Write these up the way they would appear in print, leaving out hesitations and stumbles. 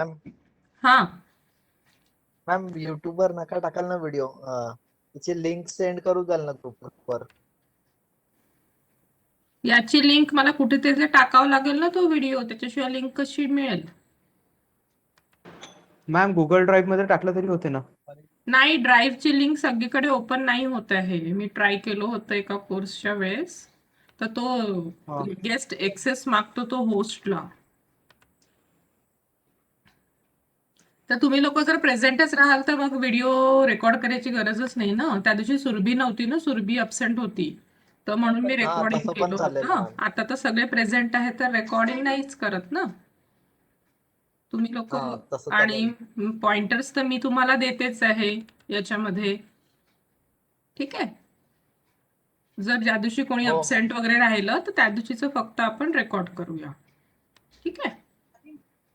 Ma'am हा ma'am युट्यूबवर नका टाकाल ना व्हिडिओ, तिची लिंक सेंड करू द्याल ना ग्रुपवर. याची लिंक मला कुठेतरी टाकावं लागेल ना, तो व्हिडिओ, त्याच्याशिवाय लिंक कशी मिळेल? मॅम गुगल ड्राईव्ह मध्ये टाकलं तरी होते ना. नाही, ड्राईव्हची लिंक सगळीकडे ओपन नाही होत आहे. मी ट्राय केलं होतं एका कोर्सच्या वेळेस, तर तो गेस्ट एक्सेस मागतो तो होस्टला. तर तुम्ही लोक जर प्रेझेंटच राहाल तर मग व्हिडिओ रेकॉर्ड करायची गरजच नाही ना. त्या दिवशी सुरभी नव्हती ना, सुरभी अब्सेंट होती, तर म्हणून मी रेकॉर्डिंग तसं पण केलं चालेल होतं. मॅम. आता तर सगळे प्रेझेंट आहेत तर रेकॉर्डिंग नाहीच करत ना तुम्ही लोक. तसं आणि चालेल. पॉइंटर्स तर मी तुम्हाला देतेच आहे याच्यामध्ये, ठीक आहे. जर ज्या दिवशी कोणी हो अब्सेंट वगैरे राहिलं तर त्या दिवशीच फक्त आपण रेकॉर्ड करूया, ठीक आहे.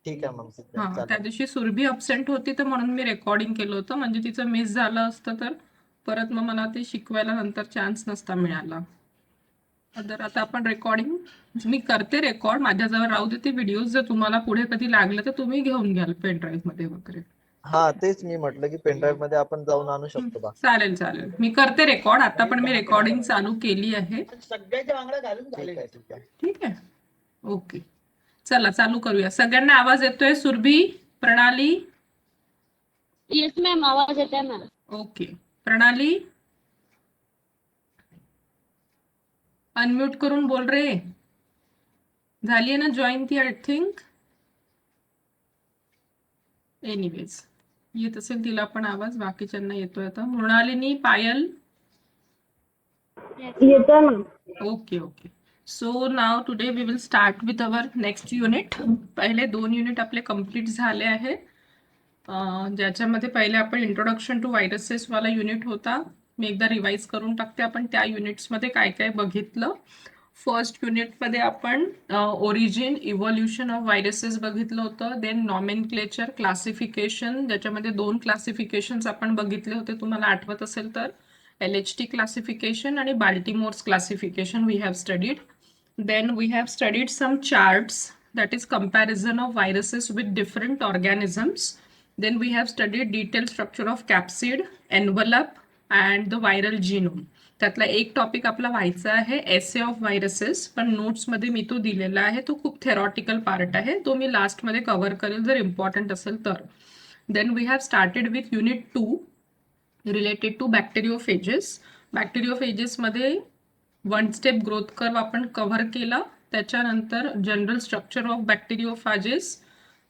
ठीक आहे मॅम, ठीक आहे, हा, त्या चालेल. दिवशी सुरभी अब्सेंट होती तर म्हणून मी रेकॉर्डिंग केलं होतं. म्हणजे तिचं मिस झालं असतं तर परत मग मला ते शिकवायला नंतर चान्स नसता मिळाला. तर आता आपण रेकॉर्डिंग मी करते रेकॉर्ड, माझ्याजवळ राहू दे ते व्हिडिओज. जर तुम्हाला पुढे कधी लागलं तर तुम्ही घेऊन घ्याल पेन ड्राईव्ह मध्ये वगैरे. तेच मी म्हटलं की पेनड्राईव्ह मध्ये आपण जाऊन आणू शकतो का. चालेल चालेल, मी करते रेकॉर्ड. आता पण मी रेकॉर्डिंग चालू केली आहे. सगळ्याच्या वांगडा घालून ठीक आहे, ठीक आहे. ठीक आहे, ओके. चला चालू करूया. सगळ्यांना आवाज येतोय? सुरभी, प्रणाली? येस मॅम, आवाज येत आहे मॅम. ओके. प्रणाली अनम्यूट करून बोल रे. झाली आहे ना जॉईन ती, आय थिंक. एनिवेज, येत असेल तिला पण आवाज, बाकीच्यांना येतोय आता. मृणालिनी, पायल? येतोय ma'am. Okay okay. So now today we will start with our next unit. पहिले 2 युनिट आपले कम्प्लीट झाले आहेत, ज्याच्यामध्ये पहिले आपण इंट्रोडक्शन टू व्हायरसेस वाला युनिट होता. मी एकदा रिवाइज करून टाकते आपण त्या युनिट्समध्ये काय काय बघितलं. फर्स्ट युनिटमध्ये आपण ओरिजिन, इव्होल्युशन ऑफ व्हायरसेस बघितलं होतं. देन नॉमेनक्लेचर, क्लासिफिकेशन, ज्याच्यामध्ये 2 क्लासिफिकेशन्स आपण बघितले होते, तुम्हाला आठवत असेल तर. LHT classification and Baltimore's classification we have studied. Then we have studied some charts, that is comparison of viruses with different organisms. Then we have studied detailed structure of capsid, envelope and the viral genome. त्यातला एक topic आपला व्हायचा आहे essay of viruses, पण नोट्समध्ये मी तो दिलेला आहे. तो खूप थेरॉटिकल पार्ट आहे, तो मी लास्टमध्ये कव्हर करेल जर इम्पॉर्टंट असेल तर. Then we have started with unit 2 related to bacteriophages. बॅक्टेरियोफेजेसमध्ये 1 स्टेप ग्रोथ कर्व आपण कव्हर केला. त्याच्यानंतर general structure of bacteriophages.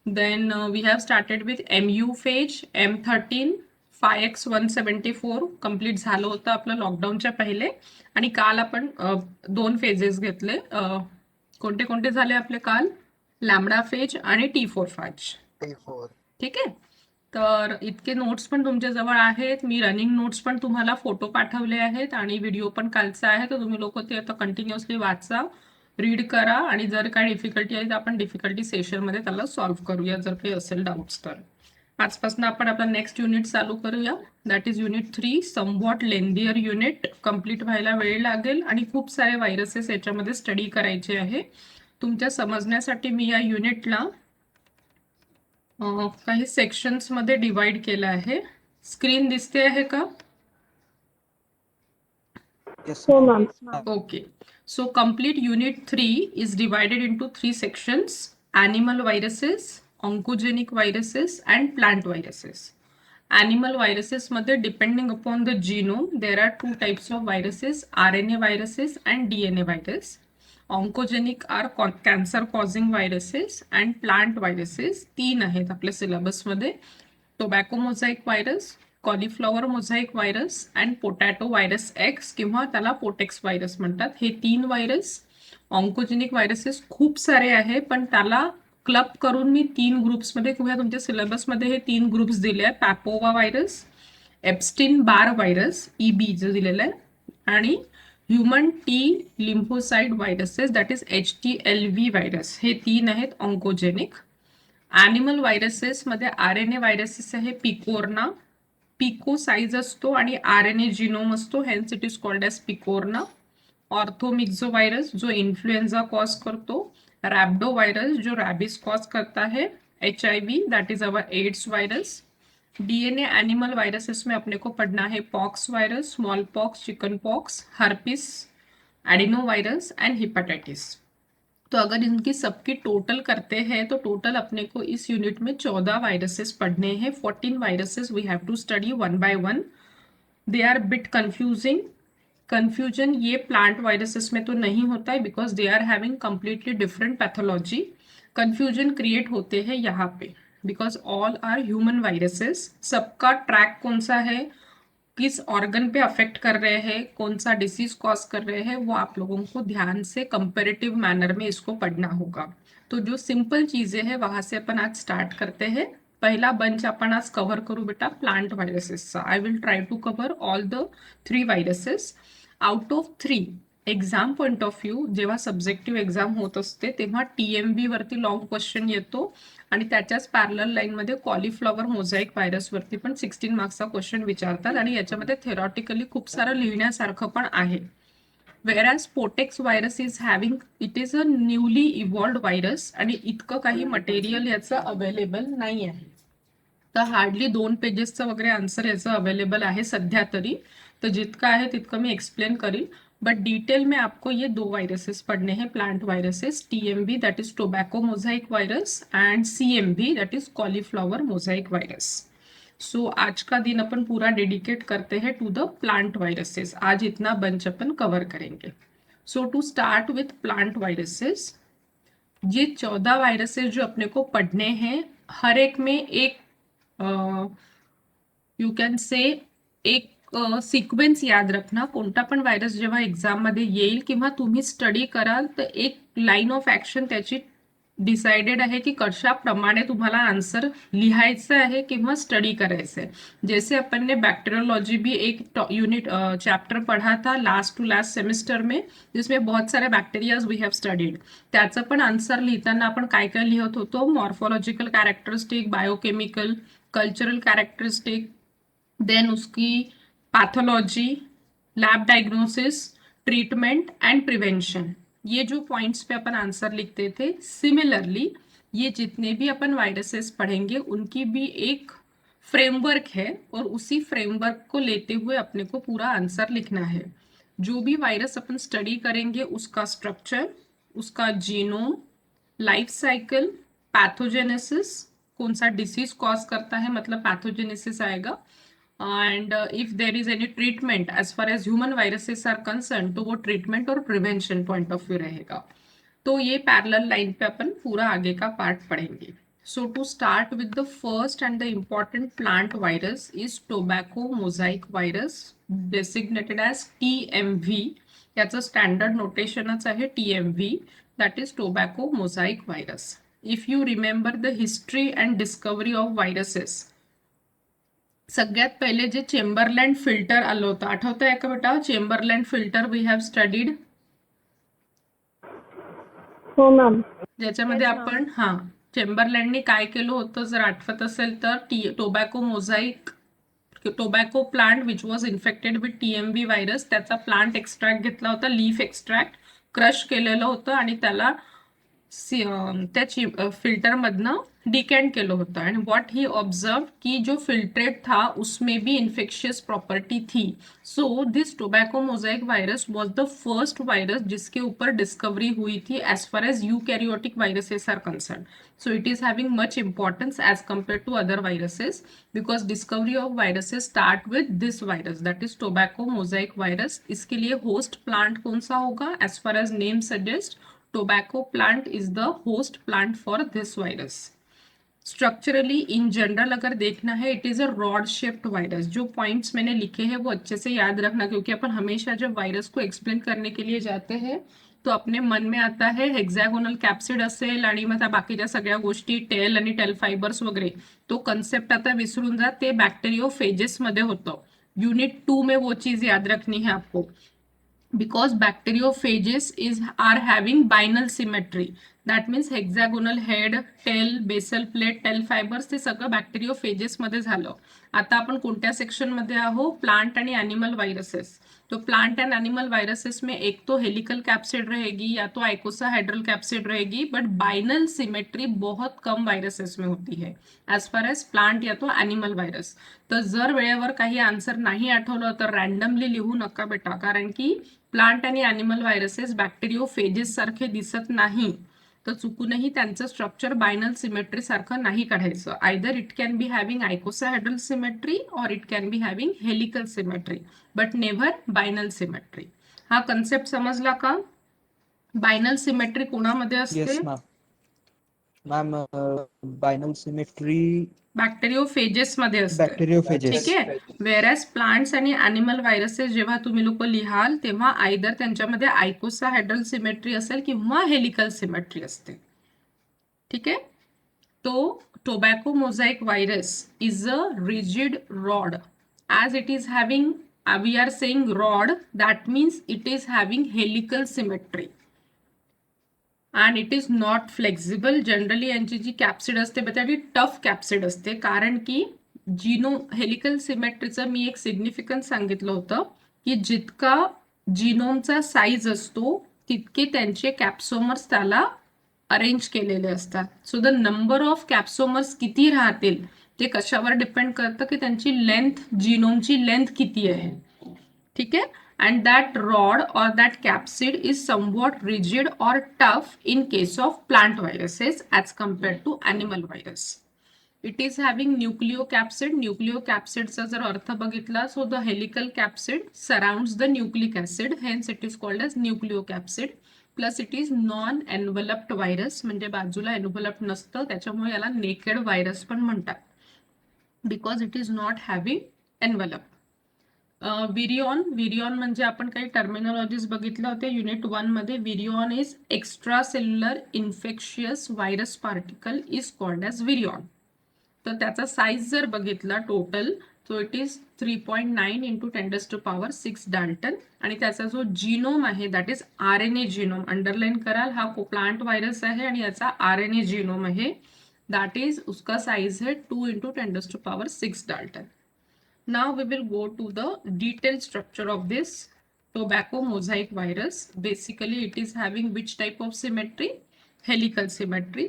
Then we have started with MU phage, M13, 5X174 complete झालं होतं आपलं लॉकडाऊनच्या पहिले. आणि काल आपण 2 फेजेस घेतले. कोणते कोणते झाले आपले काल? लॅम्बडा फेज आणि T4 फेज. ठीक आहे. तर इतके नोट्स पण तुमच्याजवळ आहेत. मी रनिंग नोट्स पण तुम्हाला फोटो पाठवले आहेत आणि व्हिडिओ पण कालचा आहे, तर तुम्ही लोक ते आता कंटिन्युअसली वाचा, रीड करा. आणि जर काही डिफिकल्टी आहे तर आपण डिफिकल्टी सेशनमध्ये त्याला सॉल्व्ह करूया जर काही असेल डाऊट्स तर. आजपासून आपण आपला नेक्स्ट युनिट चालू करूया, that is unit 3. Somewhat lengthier unit, complete व्हायला वेळ लागेल आणि खूप सारे व्हायरसेस याच्यामध्ये स्टडी करायचे आहे. तुमच्या समजण्यासाठी मी या युनिटला काही सेक्शन्स मध्ये डिवाइड केलं आहे. स्क्रीन दिसते आहे का? हो ma'am. Okay, so complete unit 3 is divided into 3 sections: animal viruses, oncogenic viruses and plant viruses. Animal viruses मध्ये depending upon the genome there are 2 types of viruses: RNA viruses and DNA virus. Oncogenic are cancer causing viruses and plant viruses 3 आहेत आपल्या syllabus मध्ये: tobacco mosaic virus, cauliflower mosaic virus and potato virus X किंवा त्याला पोटेक्स virus म्हणतात. हे 3 virus. Oncogenic viruses खूप सारे आहे, पण त्याला क्लब करून मी 3 ग्रुप्समध्ये किंवा तुमच्या सिलेबसमध्ये हे 3 ग्रुप्स दिले आहेत: papova virus, Epstein Barr virus EB जो दिलेला आहे, आणि human T lymphocyte viruses that is HTLV virus. हे 3 आहेत ऑन्कोजेनिक. ॲनिमल व्हायरसेस मध्ये RNA व्हायरसेस आहे पिकोर्ना. पिको साईज असतो आणि RNA जिनोम असतो, hence it is called as picorna. Orthomyxo virus जो इन्फ्लुएन्झा कॉज करतो. रॅब्डो व्हायरस जो रॅबिस कॉज करता है. HIV that is our AIDS virus. DNA animal viruses में अपने को पढ़ना है pox virus, small pox, chicken pox, herpes, adeno virus end hepatitis. तो अगर इनकी सबकी टोटल करते हैं तो टोटल अपने को इस यूनिट में 14 वायरसेस पढ़ने हैं। 14 viruses we have to study one by one. They are bit confusing. Confusion ये प्लांट वायरसेस में तो नहीं होता है because they are having completely different pathology. Confusion create होते हैं यहाँ पे because all are human viruses. सबका ट्रैक कौन सा है, किस ऑर्गन पे अफेक्ट कर रहे हैं, कौन सा डिसीज कॉज कर रहे हैं, वो आप लोगों को ध्यान से कंपेरेटिव मैनर में इसको पढ़ना होगा। तो जो सिंपल चीजें हैं वहां से अपन आज स्टार्ट करते हैं। पहिला बंच आपण आज कव्हर करू बेटा प्लांट वायरसेसचा। I will try to cover all the 3 viruses out of 3। Exam point of view जेव्हा सब्जेक्टिव्ह एक्झाम होत असते तेव्हा TMV वरती लॉंग क्वेश्चन येतो आणि त्याच्याच पॅरलल लाईनमध्ये कॉलीफ्लॉवर मोझाईक व्हायरस वरती पण 16 मार्क्सचा क्वेश्चन विचारतात आणि याच्यामध्ये थेरॉटिकली खूप सारं लिहिण्यासारखं पण आहे। whereas potex virus is having, it is a newly evolved virus आणि इतकं काही मटेरियल याचं अवेलेबल नाही आहे। तर हार्डली 2 पेजेसचा वगैरे आन्सर याचं अवेलेबल आहे सध्या तरी। तो जितना है तितका मैं एक्सप्लेन करी, बट डिटेल में आपको ये 2 वायरसेस पढ़ने हैं plant viruses. TMV that is tobacco mosaic virus end CMV that is cauliflower Mosaic virus. So आज का दिन अपन पूरा डेडिकेट करते हैं टू द प्लांट वायरसेस। आज इतना बंच अपन कवर करेंगे। So to start with plant viruses, ये 14 वायरसेस जो अपने को पढ़ने हैं हर एक में एक यू कॅन से एक सिक्वेन्स याद रखना। कोणता पण व्हायरस जेव्हा एक्झाम मध्ये येईल किंवा तुम्ही स्टडी कराल तर एक लाईन ऑफ ऍक्शन त्याची डिसाइडेड आहे की कशाप्रमाणे तुम्हाला आंसर लिहायचं आहे किंवा स्टडी करायचं आहे। जैसे अपन ने बैक्टीरियोलॉजी भी एक यूनिट चैप्टर पढ़ा था लास्ट टू लास्ट सेमेस्टर में, जिसमें बहुत सारे बैक्टीरियाज वी हैव स्टडीड। त्याचं पण आंसर लिहिताना आपण काय काय लिहत होतो, morphological characteristic, biochemical, cultural characteristic, then उसकी pathology, lab diagnosis, treatment and prevention, ये जो पॉइंट्स पे अपन आंसर लिखते थे। सिमिलरली ये जितने भी अपन वायरसेस पढ़ेंगे उनकी भी एक फ्रेमवर्क है और उसी फ्रेमवर्क को लेते हुए अपने को पूरा आंसर लिखना है। जो भी वायरस अपन स्टडी करेंगे उसका स्ट्रक्चर, उसका जीनोम, लाइफ साइकिल, पैथोजेनेसिस, कौन सा डिसीज कॉज करता है मतलब पैथोजेनेसिस आएगा, and if there is any treatment as far as human viruses are concern तो वो ट्रीटमेंट और प्रिवेंशन पॉइंट ऑफ व्यू रहेगा। तो ये पैरेलल लाइन पे अपन पूरा आगे का पार्ट पढ़ेंगे। So to start with the first and the important plant virus is tobacco mosaic virus designated as TMV। याचं स्टँडर्ड नोटेशनच आहे TMV, that is tobacco mosaic virus. If you remember the history and discovery of viruses, सगळ्यात पहिले जे चेंबरलैंड filter आलं होतं आठवतंय का बेटा? चेंबरलैंड फिल्टर वी हॅव स्टडीड, हो मॅम। ज्याच्यामध्ये आपण चेंबरलैंडने काय केलं होतं जर आठवत असेल तर tobacco mosaic, tobacco plant which was infected with TMV virus, त्याचा प्लांट एक्स्ट्रॅक्ट घेतला होता, लीफ एक्स्ट्रॅक्ट क्रश केलेलं होतं आणि त्याला त्या फिल्टर मधनं डिकेंट केलं होतं। एंड व्हाट ही ऑब्जर्व कि जो फिल्ट्रेट था उसमें भी इन्फेक्शियस प्रॉपर्टी थी। So this tobacco mosaic virus was the first virus जिसके ऊपर डिस्कवरी हुई थी as far as eukaryotic viruses are concern. So it is having much importance as compare to other viruses because discovery of viruses start with this virus that is tobacco mosaic virus. इसके लिए host plant कौन सा होगा? As far as name suggest, tobacco plant is the host plant for this virus। Structurally in general अगर देखना है it is a rod shaped virus. जो points मैंने लिखे हैं वो अच्छे से याद रखना, क्योंकि अपन हमेशा जब वायरस को एक्सप्लेन करने के लिए जाते हैं तो अपने मन में आता है हेक्सागोनल कॅप्सिड असेल आणि मग त्या बाकीच्या सगळ्या गोष्टी टेल आणि टेल फायबर्स वगैरे, तो कन्सेप्ट आता विसरून जा, ते बॅक्टेरियोफेजेस मध्ये होतं। यूनिट 2 में वो चीज याद रखनी है आपको, because bacteriophages are having binal symmetry, that means hexagonal head, tail, basal plate, tail fibres ते सगळं बॅक्टेरियोफेजेसमध्ये झालं. आता आपण कोणत्या सेक्शनमध्ये आहो? प्लांट आणि एनिमल वायरसेस. तो प्लांट एंड एनिमल वायरसेस में एक तो हेलिकल कैप्सिड रहेगी या तो आइकोसाहेड्रल कैप्सिड रहेगी, बट बाइनल सिमेट्री बहुत कम वायरसेस में होती है एज फार एज प्लांट या तो एनिमल वायरस. तर जर वेळेवर काही आन्सर नाही आठवलं तर रॅन्डमली लिहू नका बेटा, कारण की प्लांट आणि एनिमल व्हायरसेस बॅक्टेरियोफेजेस सारखे दिसत नाही. तर चुकूनही त्यांचं स्ट्रक्चर बायनल सिमेट्री सारखं नाही काढायचं. Either it can be having icosahedral symmetry और it can be having helical symmetry, but never binal symmetry. हा कन्सेप्ट समजला का? बायनल सिमेट्री कोणामध्ये असते? Yes ma'am binal symmetry bacteriophages मध्ये असते. बॅक्टेरियोफेजेस. ठीक आहे. वेरॅज प्लांट्स आणि अॅनिमल व्हायरसेस जेव्हा तुम्ही लोक लिहाल तेव्हा आयदर त्यांच्यामध्ये आयकोसाहेड्रल सिमेट्री असेल किंवा हेलिकल सिमेट्री असते. ठीक आहे. तो tobacco mosaic virus is a rigid rod. As it is having, we are saying rod, that means it is having helical symmetry and it is not flexible. Generally यांची जी capsid असते ती tough capsid असते, कारण की helical सिमेट्रीचं मी एक significance सांगितलं होतं की जितका जिनोमचा साईज असतो तितके त्यांचे कॅप्सोमर्स त्याला अरेंज केलेले असतात. सो द नंबर ऑफ कॅप्सोमर्स किती राहतील ते कशावर डिपेंड करतं की त्यांची लेंथ, जिनोमची लेंथ किती आहे. ठीक आहे. And that rod or that capsid is somewhat rigid or tough in case of plant viruses as compared to animal virus. It is having nucleocapsid. Nucleocapsidचा जर अर्थ बघितला, so the helical capsid surrounds the nucleic acid, hence it is called as nucleocapsid. Plus it is non-enveloped virus, म्हणजे बाजूला enveloped नसतं, त्याच्यामुळे याला naked virus पण म्हणतात, because it is not having envelope. विरियॉन म्हणजे आपण काही टर्मिनॉलॉजीज बघितले होते युनिट 1 मध्ये. Virion is extra cellular infectious virus particle is called as virion. तर त्याचा साईज जर बघितला total, so it is 3.9 into 10⁻⁶ dalton. आणि त्याचा जो जीनोम आहे that is RNA genome. Underline कराल, हा प्लांट व्हायरस आहे आणि याचा RNA जीनोम आहे, दॅट इज उसका साईज है 2 into 10⁻⁶ dalton. Now we will go to the detailed structure of this tobacco mosaic virus. Basically it is having which type of symmetry? Helical symmetry.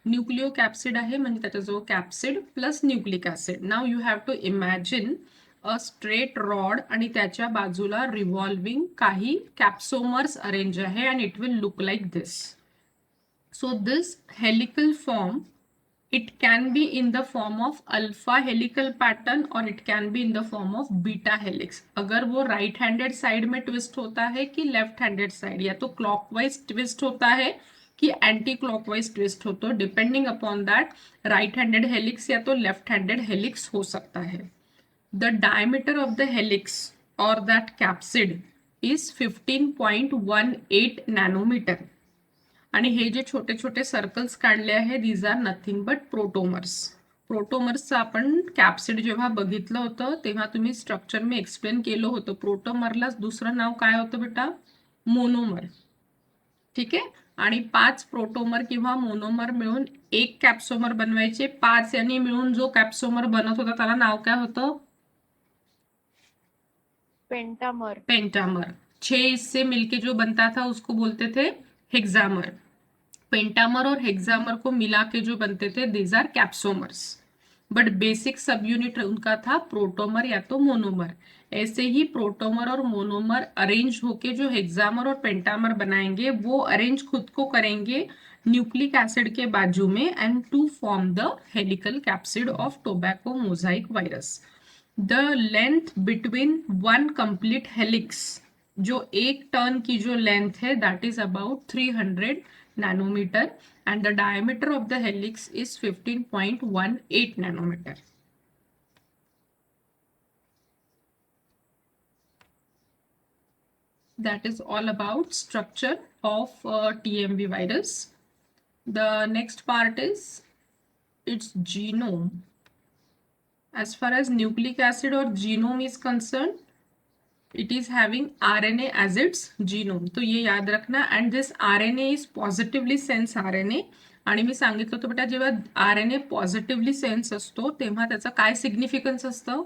Nucleocapsid आहे म्हणजे त्याचा जो capsid plus nucleic acid. Now you have to imagine a straight rod आणि त्याच्या बाजूला revolving काही capsomers arrange आहे and it will look like this. So this helical form, it can be in the form of alpha helical pattern or it can be in the form of beta helix. अगर वो right handed side में twist होता है कि left handed side, या तो clockwise twist होता है कि एंटी क्लॉकवाइज ट्विस्ट होता है, depending upon that right handed helix या तो लेफ्ट हैंडेड हेलिक्स हो सकता है. The diameter of the helix और दैट कैप्सिड इज 15.18 नॅनोमीटर. आणि हे जे छोटे छोटे सर्कल्स काढले आहे दीज आर नथिंग बट प्रोटोमर्स. प्रोटोमर्सचं आपण कॅप्सिड जेव्हा बघितलं होतं तेव्हा तुम्ही स्ट्रक्चर मी एक्सप्लेन केलं होतं. प्रोटोमरला दुसरं नाव काय होतं बेटा? मोनोमर. ठीक आहे. आणि 5 प्रोटोमर किंवा मोनोमर मिळून एक कॅप्सोमर बनवायचे. 5 यांनी मिळून जो कॅप्सोमर बनत होता त्याला नाव काय होतं? पेंटामर. पेंटामर. 6 इससे मिलके जो बनता था उसको बोलते थे हेक्सामर. पेंटामर और हेक्सामर को मिला के जो बनते थे these are capsomers, but basic subunit उनका था प्रोटोमर या तो मोनोमर. ऐसे ही प्रोटोमर और मोनोमर अरेंज होके जो हेक्सामर और पेंटामर बनाएंगे वो अरेंज खुद को करेंगे न्यूक्लिक एसिड के बाजू में and to form the helical capsid of tobacco mosaic virus. The length between one complete helix, जो एक टर्न की जो लेंथ है that is about 300 nanometer and the diameter of the helix is 15.18 nanometer. That is all about structure of TMV virus. The next part is its genome. As far as nucleic acid or genome is concerned, it is having RNA as its genome. तो ये याद रखना. And this RNA is positively sense RNA. आणि मी सांगितलं होतं बेटा, जेव्हा आरएनए पॉझिटिव्हली सेन्स असतो तेव्हा त्याचा काय सिग्निफिकन्स असतं?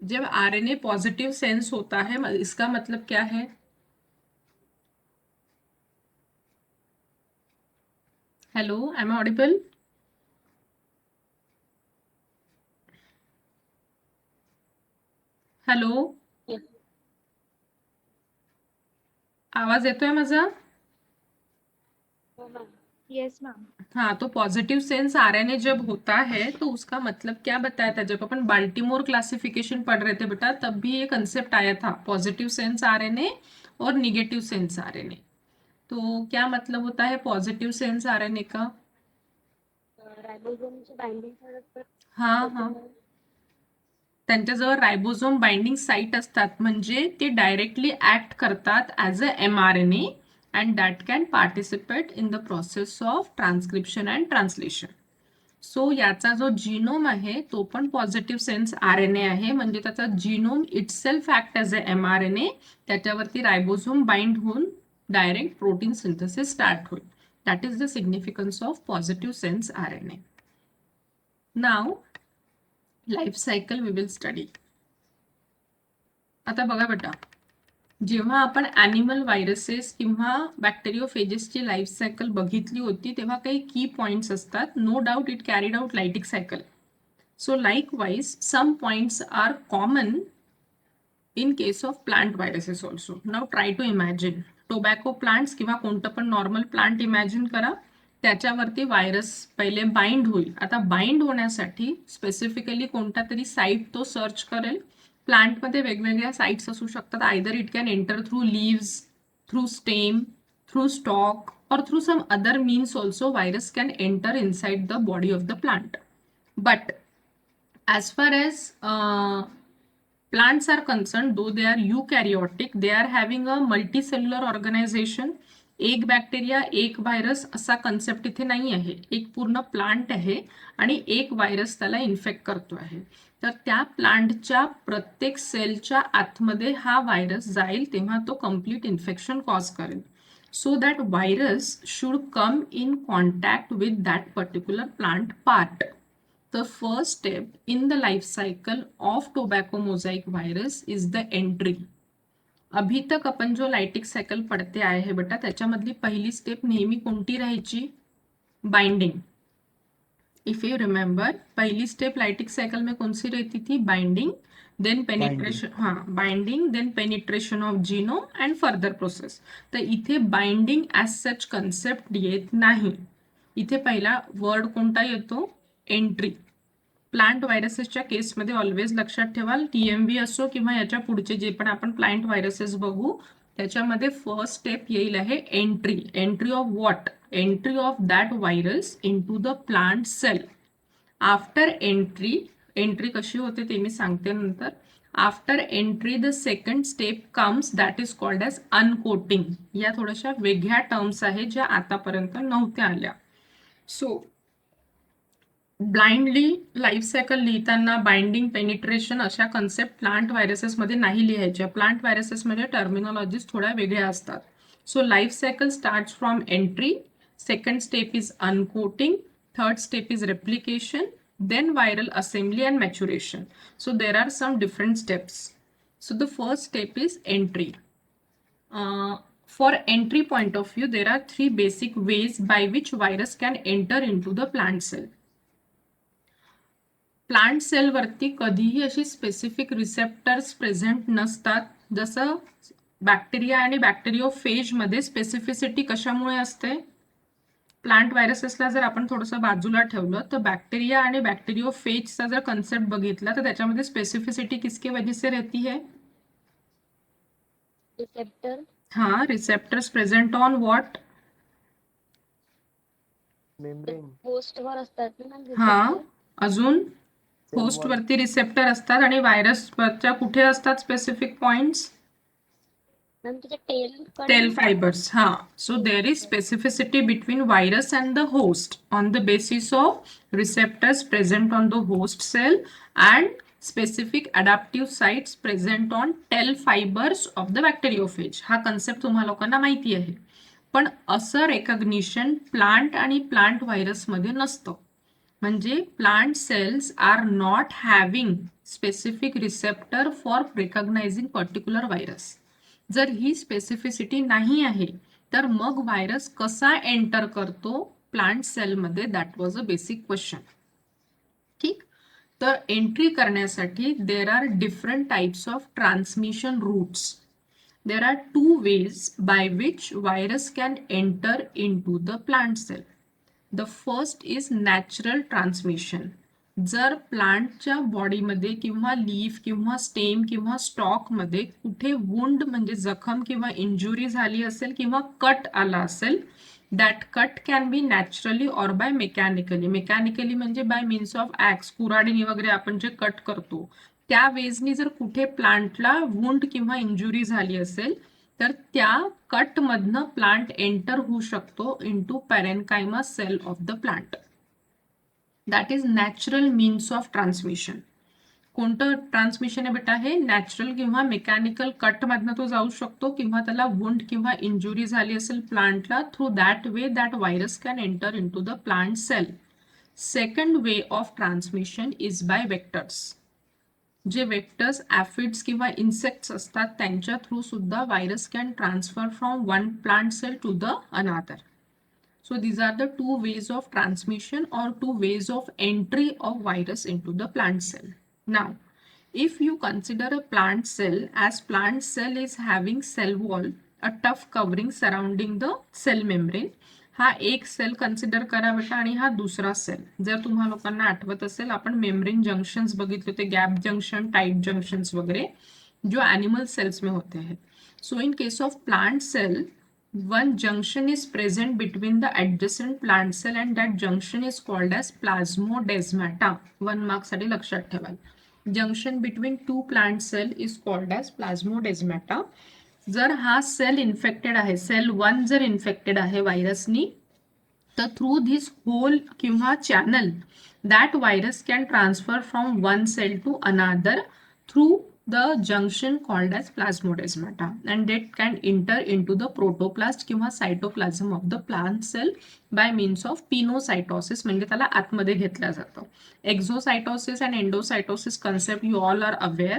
जब आरएनए पॉजिटिव सेंस होता है इसका मतलब क्या है? Hello, am I audible? Hello, Yes. आवाज येतोय माझा? हो मॅम. Yes ma'am. हाँ, तो पॉजिटिव सेंस आरएनए जब होता है तो उसका मतलब क्या बताया था? जब अपन बाल्टीमोर क्लासिफिकेशन पढ़ रहे थे बेटा, तब भी ये कंसेप्ट आया था, पॉजिटिव सेंस आरएनए और निगेटिव सेंस आरएनए. तो क्या मतलब होता है पॉजिटिव सेंस आरएनए का? रायबोसोमची बाइंडिंग हाँ हाँ, त्यांच्याजवळ रायबोझोम बाइंडिंग साईट असतात, म्हणजे ते डायरेक्टली ऍक्ट करतात as a mRNA and that can participate in the process of transcription and translation. So याचा जो जीनोम आहे तो पण पॉझिटिव्ह सेन्स आरएनए आहे, म्हणजे त्याचा genome itself act as a mRNA. त्याच्यावरती रायबोझोम बाइंड होऊन डायरेक्ट प्रोटीन सिंथेसिस स्टार्ट होईल. That is the significance of positive sense RNA. Now life cycle we will study. आता बघा बेटा, जेव्हा आपण ॲनिमल व्हायरसेस किंवा बॅक्टेरियोफेजेसची लाईफ सायकल बघितली होती तेव्हा काही की पॉइंट्स असतात. No doubt it carried out lytic cycle. So likewise some points are common in case of plant viruses also. Now try to imagine tobacco plants किंवा कोणतं पण normal plant imagine करा, त्याच्यावरती व्हायरस पहिले bind होईल. आता bind होण्यासाठी specifically कोणता तरी साईट तो सर्च करेल. प्लांटमध्ये वेगवेगळ्या साईट्स असू शकतात. Either it can enter through leaves, through stem, through stock or through some other means also virus can enter inside the body of the plant. But as far as plants are concerned, though they are eukaryotic, they are having a multicellular organization. एक bacteria एक virus असा concept इथे नाही आहे. एक पूर्ण plant आहे आणि एक व्हायरस त्याला इन्फेक्ट करतो आहे. तर त्या प्लांटच्या प्रत्येक सेलच्या आतमध्ये हा व्हायरस जाईल तेव्हा तो कम्प्लीट इन्फेक्शन कॉज करेल. So that virus should come in contact with that particular plant part. The first step in the life cycle of tobacco mosaic virus is the entry. अभी तक अपन जो लाइटिक सायकल पढ़ते आए हैं बेटा, त्याच्यामधली पहिली step नेहमी कोणती राहायची? बाइंडिंग. इफ यू रिमेंबर, पहली स्टेप लाइटिक साइकिल में कौन सी रहती थी? Binding, then penetration. हाँ, binding, then penetration of genome and further process. तर इथे बाइंडिंग ॲज सच कन्सेप्ट येत नाही. इथे पहिला वर्ड कोणता येतो? एंट्री. प्लांट व्हायरसेसच्या केसमध्ये ऑलवेज लक्षात ठेवाल, TMV असो किंवा याच्या पुढचे जे पण आपण प्लांट व्हायरसेस बघू त्याच्यामध्ये फर्स्ट स्टेप येईल आहे entry. Entry of what? Entry of that virus into the plant cell. After entry, entry कशी होते ते मी सांगते नंतर. After entry the second step comes, that is called as uncoating. या थोड्याशा वेगळ्या टर्म्स आहेत ज्या आतापर्यंत नव्हत्या आल्या. सो ब्लाइंडली लाईफ सायकल लिहिताना बाइंडिंग, पेनिट्रेशन अशा कन्सेप्ट प्लांट व्हायरसेसमध्ये नाही लिहायच्या. प्लांट व्हायरसेसमध्ये टर्मिनॉलॉजीज थोड्या वेगळ्या असतात. So life cycle starts from entry, second step is uncoating, third step is replication, then viral assembly and maturation. So there are some different steps. So the first step is entry. For entry point of view, there are three basic ways by which virus can enter into the plant cell. Plant cell वरती कधीही अशी specific receptors present नसतात. जसं bacteria आणि बॅक्टेरियोफेज मध्ये specificity कशामुळे असते? Plant व्हायरसेसला जर आपण थोडंसं बाजूला ठेवलं तर बॅक्टेरिया आणि बॅक्टेरियोफेजचा जर कन्सेप्ट बघितला तर त्याच्यामध्ये स्पेसिफिसिटी किसके वजह से रहती है? रिसेप्टर. हाँ, receptors present on what? Membrane. Host वर असतात ना मॅम. हाँ, अजून होस्ट वरती रिसेप्टर असतात आणि व्हायरसच्या कुठे असतात स्पेसिफिक पॉइंट्स? मॅम त्याचे टेल फाइबर्स. हाँ, so there is specificity between virus and the host on the basis of receptors present on the host cell and specific adaptive sites present on tail fibres of the bacteriophage. हा concept तुम्हा लोकांना माहिती आहे, पण असं recognition plant आणि plant व्हायरसमध्ये नसतं. म्हणजे plant cells are not having specific receptor for recognizing particular virus. जर ही स्पेसिफिसिटी नाही आहे तर मग व्हायरस कसा एंटर करतो प्लांट सेलमध्ये, that was a basic question. ठीक, तर एंट्री करण्यासाठी there are different types of transmission routes. There are two ways by which virus can enter into the plant cell. The first is natural transmission. जर प्लांटच्या बॉडीमध्ये किंवा leaf किंवा stem किंवा स्टॉकमध्ये कुठे वुंड म्हणजे जखम किंवा इंजुरी झाली असेल किंवा कट आला असेल, that cut can be naturally or bye mechanically. Mechanically म्हणजे बाय मीन्स ऑफ ॲक्स, कुऱ्हाडीने वगैरे आपण जे कट करतो त्या वेजनी जर कुठे प्लांटला वुंड किंवा इंजुरी झाली असेल तर त्या कट मधनं प्लांट एंटर होऊ शकतो into parenchyma cell of the plant. That is natural means of transmission. कोणतं ट्रान्समिशन आहे बेटा? हे नॅचरल किंवा मेकॅनिकल कट मधनं तो जाऊ शकतो किंवा त्याला वुंड किंवा इंजुरी झाली असेल प्लांटला, through that way that virus can enter into the plant cell. Second way of transmission is by vectors. जे वेक्टर्स ॲफिड्स किंवा इन्सेक्ट्स असतात त्यांच्या थ्रू सुद्धा virus can transfer from one plant cell to the another. So these are the two ways of transmission or two ways of entry of virus into the plant cell. Now, if you consider a plant cell as plant cell is having cell wall, a tough covering surrounding the cell membrane. हा एक sale consider करा बेटा आणि हा दुसरा sale. जर तुम्हाला लोकांना आठवत असेल आपण मेम्ब्रेन जंक्शन्स बघितले होते, गॅप जंक्शन, टाइट जंक्शन्स वगैरे, जो एनिमल सेल्स में होते हैं. So in case of plant cell, one junction is present between the adjacent plant cell and that junction is called as plasmodesmata. 1 mark साठी लक्षात ठेवा. Junction between two plant cell is called as plasmodesmata. जर हा sale infected आहे, sale 1 जर infected आहे व्हायरसनी, तर थ्रू धिस होल किंवा channel that virus can transfer from one cell to another through the junction called as plasmodesmata, and that can enter into the protoplast किंवा cytoplasm of the plant cell by means of pinocytosis. म्हणजे त्याला आतमध्ये घेतलं जातं. Exocytosis and endocytosis concept you all are aware.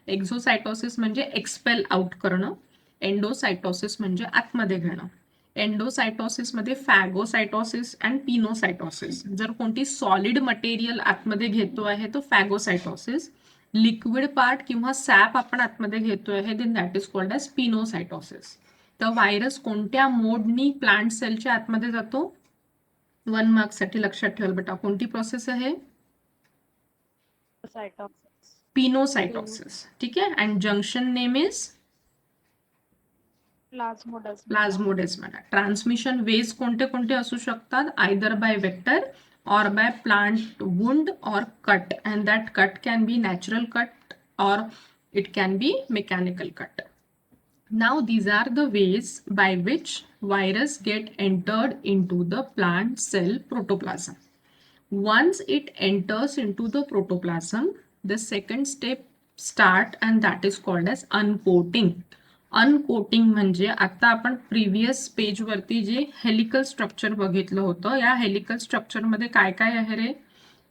Exocytosis म्हणजे expel out करणं, एंडोसायटोसिस म्हणजे आतमध्ये घेणं. एंडोसायटोसिस मध्ये फॅगोसायटोसिस अँड पिनोसायटोसिस. जर कोणती सॉलिड मटेरियल आतमध्ये घेतो आहे तो फॅगोसायटोसिस. लिक्विड पार्ट किंवा सॅप आपण आतमध्ये घेतोय आहे, then that is called as pinocytosis. तर व्हायरस कोणत्या मोडनी प्लांट सेलच्या आतमध्ये जातो? 1 मार्क साठी लक्षात ठेवा बेटा. कोणती प्रोसेस आहे? पिनोसायटोसिस. ठीक आहे. And junction name is plasmodesmata. Transmission ways कोणते कोणते असू शकतात? Either by vector or by plant wound or cut, and that cut can be natural cut or it can be mechanical cut. Now these are the ways by which virus get entered into the plant cell protoplasm. Once it enters into the protoplasm, the second step start and that is called as uncoating. Uncoating म्हणजे आता आपण previous page वरती जे helical structure बघितलं होतं, या helical structure मध्ये काय काय आहे रे?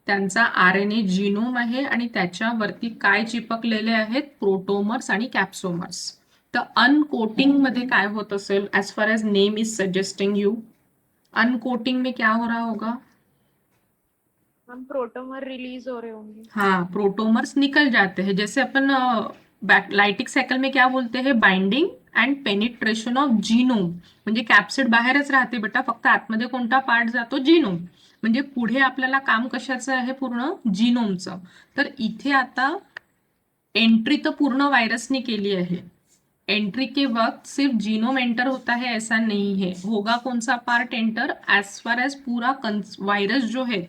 त्यांचा RNA जीनोम आहे आणि त्याच्यावरती काय चिपकलेले आहेत? प्रोटोमर्स आणि कॅप्सोमर्स. तर अनकोटिंग मध्ये काय होत असेल? As far as name is suggesting you, uncoating में क्या हो रहा होगा? हम प्रोटोमर रिलीज हो रहे होंगे. हाँ, प्रोटोमर्स निकल जाते हैं. जैसे अपन लाइटिक सायकल में क्या बोलते हैं? Binding and penetration of genome. म्हणजे कॅप्सिड बाहेरच राहते बेटा, फक्त आतमध्ये कोणता पार्ट जातो? जीनोम. म्हणजे पुढे आपल्याला काम कशाचं आहे? पूर्ण जीनोमचं. तर इथे आता एंट्री तर पूर्ण व्हायरसने केली आहे. एंट्री के वक्त सिर्फ जीनोम एंटर होता है ऐसा नहीं है. होगा कौन सा part enter? As far as पूरा वायरस जो है,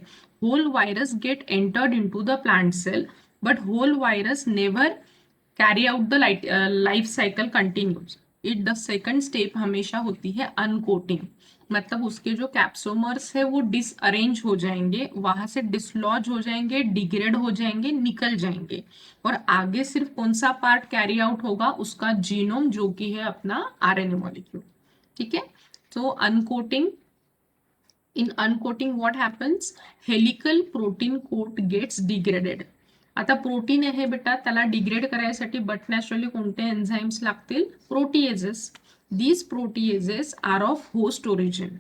whole virus get entered into the plant cell, but whole virus never carry out the life cycle continues. It the second step हमेशा होती है अनकोटिंग. मतलब उसके जो कैप्सोमर्स है वो डिसअरेंज हो जाएंगे, वहां से डिसलॉज हो जाएंगे, डिग्रेड हो जाएंगे, निकल जाएंगे, और आगे सिर्फ कौन सा पार्ट कैरी आउट होगा, उसका जीनोम, जो कि है अपना आरएनए मॉलिक्यूल. ठीक है. तो uncoating, in uncoating what happens, helical protein coat gets degraded. आता प्रोटीन आहे बेटा, त्याला डिग्रेड करायसाठी बट नॅचरली कोणते एन्झाइम्स लागतील, proteases. these proteases are of host origin.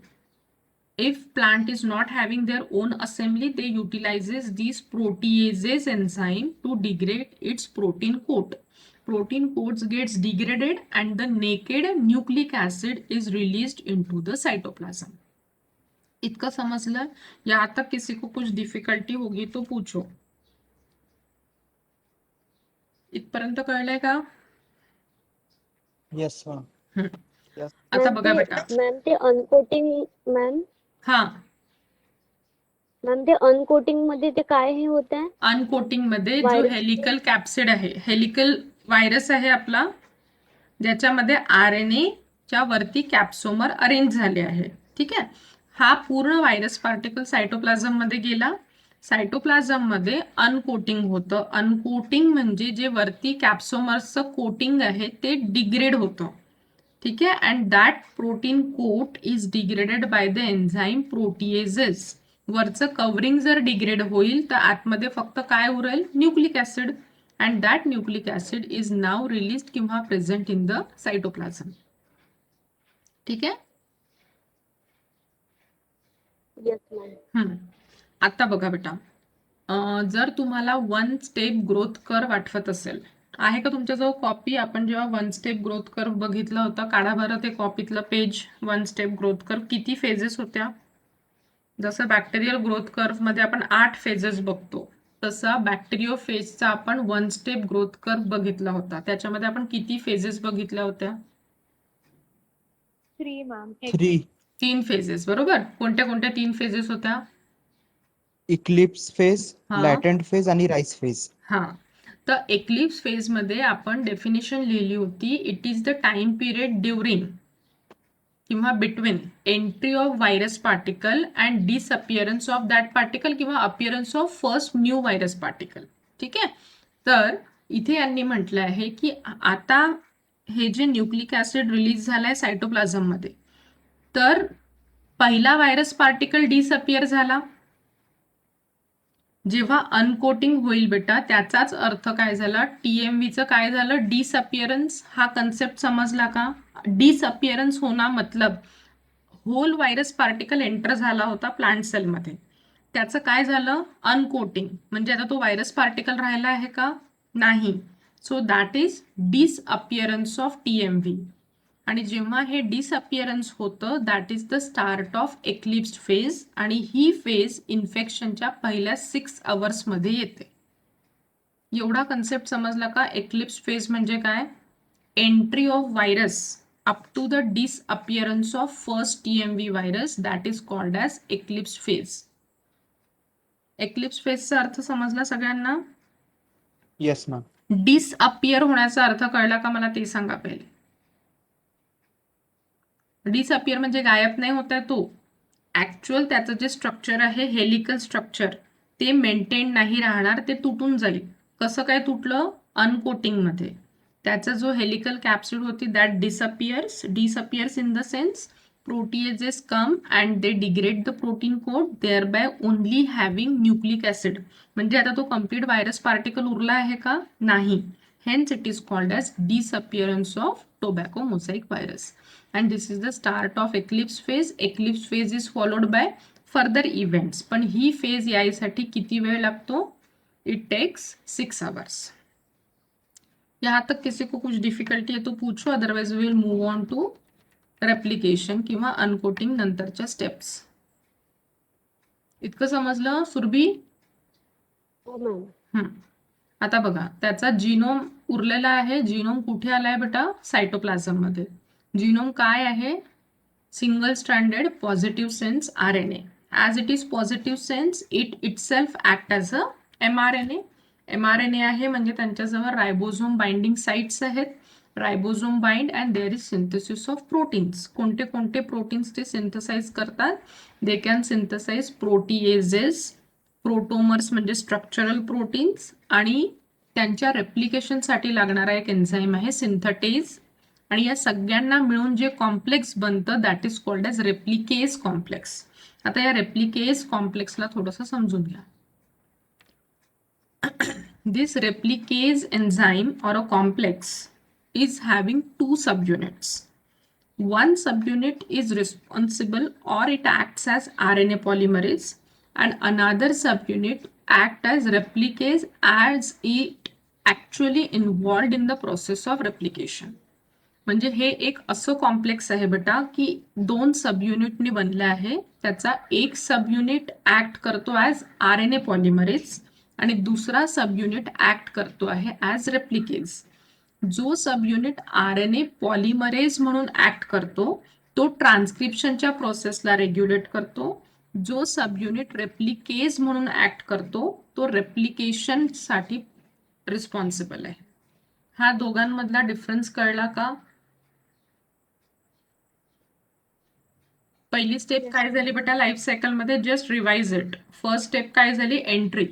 if plant is not having their own assembly, they utilizes these proteases enzyme to degrade its protein coat. Protein coats gets degraded and the naked nucleic acid is released into the cytoplasm. इतना समझलं? यहाँ तक किसी को कुछ difficulty होगी तो पूछो. इथपर्यंत कळलंय का? Yes ma'am. आता बघा बेटा. मॅम ते अनकोटिंग मॅम हा, मॅम ते अनकोटिंग मध्ये ते काय हे होत आहे? अनकोटिंग मध्ये जो Virus. हेलिकल कॅप्सिड आहे, हेलिकल व्हायरस आहे आपला, ज्याच्यामध्ये आरएनए च्या वरती कॅप्सोमर अरेंज झाले आहे. ठीक आहे. हा पूर्ण व्हायरस पार्टिकल सायटोप्लाझम मध्ये गेला. सायटोप्लाझम मध्ये अनकोटिंग होतं. अनकोटिंग म्हणजे जे वरती कॅप्सोमरचं कोटिंग आहे ते डिग्रेड होतं. ठीक आहे. And that protein coat is degraded by the enzyme proteases. वरचं कव्हरिंग जर डिग्रेड होईल तर आतमध्ये फक्त काय उरेल, nucleic acid. And that nucleic acid is now released किंवा प्रेझेंट इन द सायटोप्लाझम. ठीक आहे. Yes ma'am. आता बघा बेटा, जर तुम्हाला वन स्टेप ग्रोथ कर्व आठवत असेल, आहे का तुमच्याजवळ कॉपी? आपण जेव्हा वन स्टेप ग्रोथ कर्व बघितलं होतं, काढा बरं ते कॉपीतलं page. One step growth curve किती फेजेस होत्या? जसं बॅक्टेरियल ग्रोथ कर्व मध्ये आपण 8 फेजेस बघतो, तसा बॅक्टेरियो फेजचा आपण वन स्टेप ग्रोथ कर्व बघितला होता. त्याच्यामध्ये आपण किती फेजेस बघितल्या होत्या? 3 मॅम. 3. 3 फेजेस. बरोबर. कोणत्या कोणत्या 3 फेजेस होत्या? इक्लिप्स फेज, हा. लॅटंट फेज आणि राईस फेज. हा. तर एक्लिप्स फेज मध्ये आपण डेफिनेशन लिहिली होती, it is the time period during किंवा between entry of virus particle and disappearance of that particle किंवा appearance of first new virus particle. ठीक आहे. तर इथे यांनी म्हटलं आहे की आता हे जे न्यूक्लिक ऍसिड रिलीज झालाय सायटोप्लाझम मध्ये, तर पहिला व्हायरस पार्टिकल डिसअपिअर झाला. जेव्हा अनकोटिंग होईल बेटा, त्याचाच अर्थ काय झाला, टीएमव्हीचं काय झालं, डिसअपिअरन्स. हा कन्सेप्ट समजला का? डिसअपिअरन्स होना मतलब होल व्हायरस पार्टिकल एंटर झाला होता प्लांट सेलमध्ये, त्याचं काय झालं, अनकोटिंग. म्हणजे आता तो व्हायरस पार्टिकल राहिला आहे का? नाही. So that is disappearance of TMV. आणि जेव्हा हे डिसअपिअरन्स होतं, that is the start of eclipsed phase. आणि ही फेज इन्फेक्शनच्या पहिल्या 6 आवर्समध्ये येते. एवढा कन्सेप्ट समजला का? एक्लिप्स्ड फेज म्हणजे काय? Entry of virus up to the disappearance of first TMV virus, that is called as eclipsed phase. Eclipsed फेजचा अर्थ समजला सगळ्यांना? Yes ma'am. डिसअपिअर होण्याचा अर्थ कळला का मला ते सांगा पहिले. डिसअपिअर म्हणजे गायब नाही होत आहे तो. ऍक्च्युअल त्याचं जे स्ट्रक्चर आहे, हेलिकल स्ट्रक्चर, ते मेंटेन नाही राहणार, ते तुटून जाईल. कसं काय तुटलं? अनकोटिंग मध्ये. त्याचा जो हेलिकल कॅप्सिड होती that disappears in the sense proteases come and they degrade the protein coat, thereby only having nucleic acid. म्हणजे आता तो complete virus particle उरला आहे का? नाही. Hence it is called as disappearance of tobacco mosaic virus. And this is the start of eclipse phase. Eclipse phase is followed by further events. पण ही phase यायसाठी किती वेळ लागतो? It takes 6 hours. यहाँ तक किसी को कुछ डिफिकल्टी है तो पूछो, otherwise we will move on to replication किंवा अनकोटिंग नंतरच्या स्टेप्स. इतकं समजलं सुरभी? हो मॅम. आता बघा, त्याचा जीनोम उरलेला आहे. जीनोम कुठे आलाय बेटा? सायटोप्लाझम मध्ये. जीनोम काय आहे? Single stranded positive sense RNA. As it is positive sense, it itself act as a mRNA. mRNA आहे म्हणजे त्यांच्याजवळ रायबोझोम बाइंडिंग साइट्स आहेत. Ribosome bind and there is synthesis of proteins. कोणते कोणते प्रोटीन्स ते सिंथेसाइज करतात? They can synthesize proteases, protomers म्हणजे structural proteins, आणि त्यांच्या रेप्लिकेशनसाठी लागणारा एक एन्झाईम आहे सिंथेटेज. आणि या सगळ्यांना मिळून जे कॉम्प्लेक्स बनतं that is called as replicase complex. आता या रेप्लिकेज कॉम्प्लेक्सला थोडंसं समजून घ्या. This replicase enzyme or a complex is having two subunits. One subunit is responsible or it acts as RNA polymerase, and another subunit act as replicase as it actually involved in the process of replication. म्हणजे हे एक असं complex आहे बेटा की 2 सबयुनिटनी बनलं आहे. त्याचा एक सबयुनिट ऍक्ट करतो ॲज RNA पॉलिमरेज आणि दुसरा सबयुनिट ऍक्ट करतो आहे ॲज रेप्लिकेज. जो सबयुनिट RNA पॉलिमरेज म्हणून ऍक्ट करतो तो ट्रान्सक्रिप्शनच्या प्रोसेसला रेग्युलेट करतो. जो सबयुनिट रेप्लिकेज म्हणून ऍक्ट करतो तो रेप्लिकेशनसाठी रिस्पॉन्सिबल आहे. हा दोघांमधला डिफरन्स कळला का? पहिली स्टेप काय झाली बेटा लाईफ सायकल मध्ये? Just revise it. First step काय झाली? एंट्री.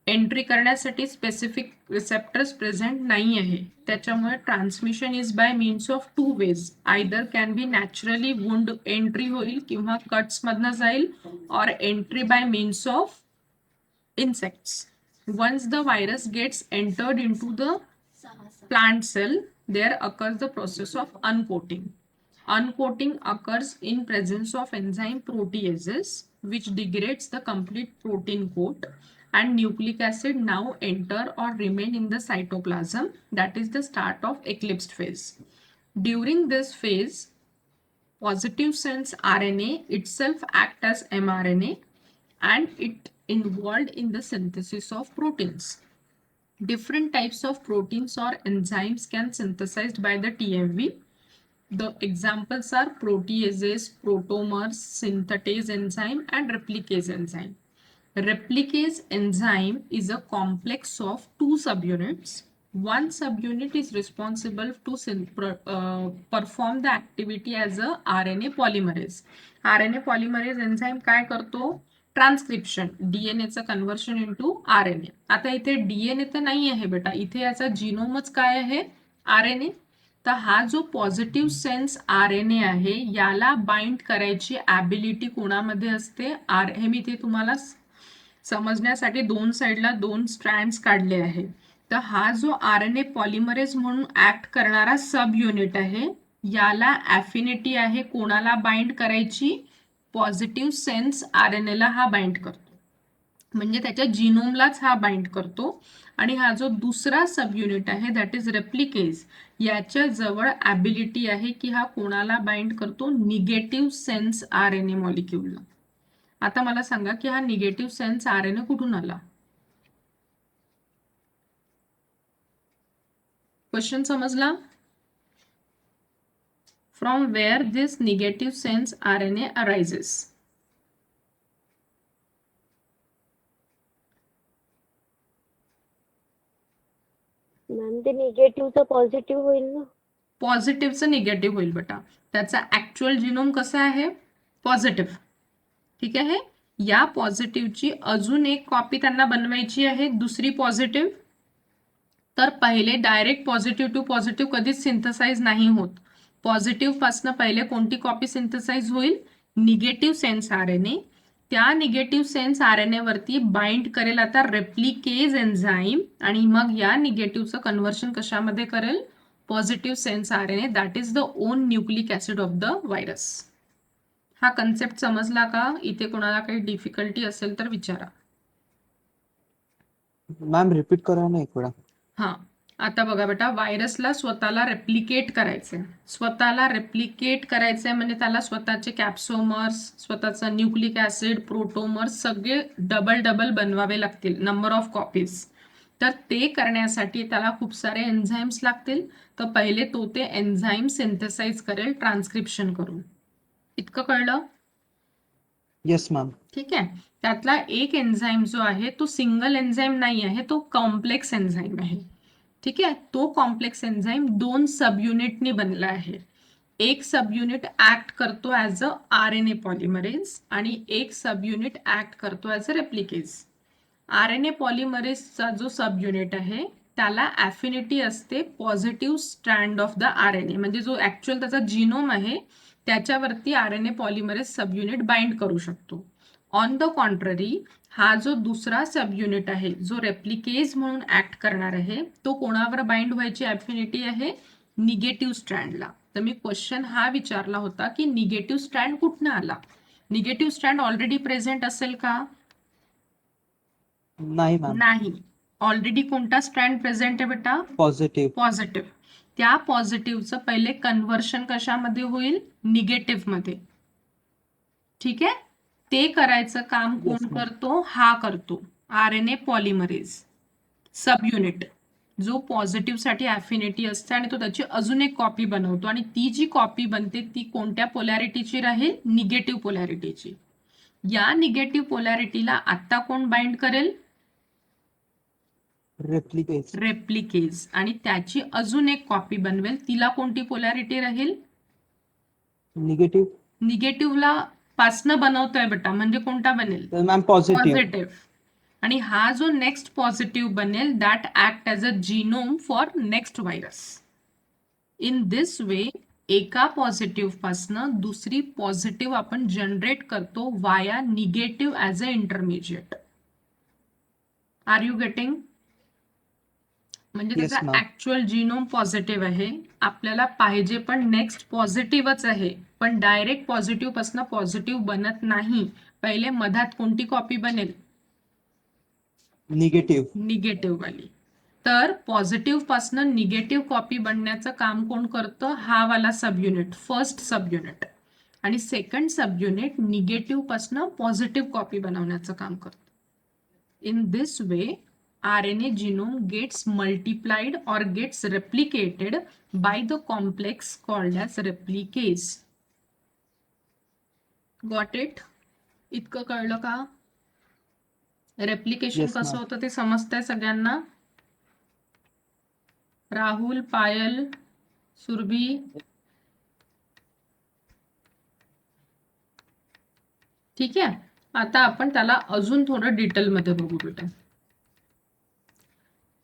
एंट्री करण्यासाठी स्पेसिफिक रिसेप्टर्स प्रेझेंट नाही आहे, त्याच्यामुळे transmission is by means of 2 ways. Either can be naturally wound entry होईल किंवा कट्स मधनं जाईल, और entry by means of insects. Once the virus gets entered into the plant cell, there occurs the process of uncoating. Uncoating occurs in presence of enzyme proteases, which degrades the complete protein coat, and nucleic acid now enter or remain in the cytoplasm. That is the start of eclipsed phase. During this phase, positive sense RNA itself act as mRNA, and it involved in the synthesis of proteins. Different types of proteins or enzymes can synthesized by the TMV. The examples are proteases, protomers, synthetase enzyme, and replicase enzyme. Replicase enzyme is a complex of 2 subunits. One subunit is responsible to perform the activity as a RNA polymerase. RNA polymerase enzyme काय करतो? Transcription, डीएनएचं conversion into RNA. आता इथे DNA तर नाही आहे बेटा, इथे याचा जीनोमच काय आहे? RNA. तर हा जो पॉझिटिव्ह सेन्स RNA आहे याला बाइंड करायची ॲबिलिटी कोणामध्ये असते? हे मी इथे तुम्हाला समजण्यासाठी 2 साइडला 2 स्ट्रँड्स काढले आहे. तर हा जो RNA पॉलिमरेज म्हणून ऍक्ट करणारा सब युनिट आहे याला ॲफिनिटी आहे कोणाला बाइंड करायची? पॉझिटिव्ह सेन्स RNA ला हा बाइंड करतो, म्हणजे त्याच्या जीनोमलाच हा बाइंड करतो. आणि हा जो दुसरा सब युनिट आहे दॅट इज रेप्लिकेज, याच्या जवळ ॲबिलिटी आहे की हा कोणाला बाइंड करतो? Negative sense RNA मॉलिक्यूलला. आता मला सांगा की हा निगेटिव्ह सेन्स RNA कुठून आला? क्वेश्चन समजला? From where this negative sense RNA arises? Ma'am ते निगेटिव्हचं पॉझिटिव्ह होईल ना? पॉझिटिव्हचं निगेटिव्ह होईल बेटा. त्याचा ऍक्च्युअल जिनोम कसा आहे? पॉझिटिव्ह. ठीक आहे. या पॉझिटिव्हची अजून एक कॉपी त्यांना बनवायची आहे, दुसरी पॉझिटिव्ह. तर पहिले डायरेक्ट पॉझिटिव्ह टू पॉझिटिव्ह कधीच सिंथसाइज नाही होत. पॉझिटिव्ह पासून पहिले कोणती कॉपी सिंथसाइज होईल? Negative sense RNA. त्या निगेटिव्ह सेन्स RNA वरती बाइंड करेल आता रेप्लिकेज एन्झाईम, आणि मग या निगेटिव्हचं कन्व्हर्शन कशामध्ये करेल? Positive sense RNA, that is the on nucleic acid of the virus. हा कन्सेप्ट समजला का? इथे कोणाला काही डिफिकल्टी असेल तर विचारा. मॅम रिपीट करा ना एक वेळा. हा, आता बघा बेटा, व्हायरसला स्वतःला रेप्लिकेट करायचंय. स्वतःला रेप्लिकेट करायचंय म्हणजे त्याला स्वतःचे कॅप्सोमर्स, स्वतःचं न्यूक्लिक ऍसिड, प्रोटोमर्स सगळे डबल बनवावे लागतील, नंबर ऑफ कॉपीज. तर ते करण्यासाठी त्याला खूप सारे एन्झाईम्स लागतील. तर पहिले तो ते एन्झाईम सिंथेसाइज करेल ट्रान्सक्रिप्शन करून. इतकं कळलं? Yes ma'am. ठीक आहे. त्यातला एक एन्झाईम जो आहे तो सिंगल एन्झाईम नाही आहे, तो कॉम्प्लेक्स एन्झाईम आहे. ठीक आहे. तो कॉम्प्लेक्स एन्झाईम 2 सब युनिटनी बनला आहे. एक सब युनिट ऍक्ट करतो ऍज अ RNA पॉलिमरेज आणि एक सब युनिट ऍक्ट करतो ऍज अ रेप्लिकेज. RNA पॉलिमरेजचा जो सब युनिट आहे त्याला ॲफिनिटी असते positive strand of the RNA, म्हणजे जो ऍक्च्युअल त्याचा जीनोम आहे त्याच्यावरती RNA polymerase sub unit bind करू शकतो. ऑन द कॉन्ट्ररी, हा जो दुसरा सब युनिट आहे जो रेप्लिकेज म्हणून ऍक्ट करणार आहे तो कोणावर बाइंड व्हायची ॲफिनिटी आहे? निगेटिव्ह स्ट्रँडला. तर मी क्वेश्चन हा विचारला होता की निगेटिव्ह स्ट्रँड कुठनं आला? निगेटिव्ह स्ट्रँड ऑलरेडी प्रेझेंट असेल का? नाही मॅम. नाही. ऑलरेडी कोणता स्ट्रँड प्रेझेंट आहे बेटा? पॉझिटिव्ह. पॉझिटिव्ह. त्या पॉझिटिव्हचं पहिले कन्व्हर्शन कशामध्ये होईल? निगेटिव्ह मध्ये. ठीक आहे. ते करायचं काम कोण Yes, ma'am. करतो? हा करतो, RNA पॉलिमरेज सब युनिट, जो पॉझिटिव्ह साठी ॲफिनिटी असते आणि तो त्याची अजून एक कॉपी बनवतो आणि ती जी कॉपी बनते ती कोणत्या पोलॅरिटीची राहील? निगेटिव्ह पोलॅरिटीची. या निगेटिव्ह पोलॅरिटीला आता कोण बाइंड करेल? रेप्लिकेज. रेप्लिकेज. आणि त्याची अजून एक कॉपी बनवेल, तिला कोणती पोलॅरिटी राहील? निगेटिव्ह. निगेटिव्हला पासनं बनवतोय बेटा, म्हणजे कोणता बनेल? तर मॅम पॉझिटिव्ह. पॉझिटिव्ह. आणि हा जो नेक्स्ट पॉझिटिव्ह बनेल that act as a genome for next virus. In this way एका पॉझिटिव्ह पासनं दुसरी पॉझिटिव्ह आपण जनरेट करतो via negative as a intermediate. Are you getting? म्हणजे Yes, त्याचा ma'am. ऍक्च्युअल जीनोम पॉझिटिव्ह आहे, आपल्याला पाहिजे पण नेक्स्ट पॉझिटिव्हच आहे, पण डायरेक्ट पॉझिटिव्ह पासून पॉझिटिव्ह बनत नाही. पहिले मधात कोणती कॉपी बनेल? निगेटिव्ह. निगेटिव्ह वाली. तर पॉझिटिव्ह पासून निगेटिव्ह कॉपी बनण्याचं काम कोण करतं? हा वाला sub unit, first sub unit. आणि सेकंड सब युनिट निगेटिव्ह पासून पॉझिटिव्ह कॉपी बनवण्याचं काम करतं. In this way, RNA genome gets multiplied or gets replicated by the complex called as replicase. Got it? इतकं कळलं का? रेप्लिकेशन Yes, कसं ma'am. होतं ते समजतंय सगळ्यांना? राहुल, पायल, सुरभी, ठीक आहे. आता आपण त्याला अजून थोडं डिटेलमध्ये बघू बेटा.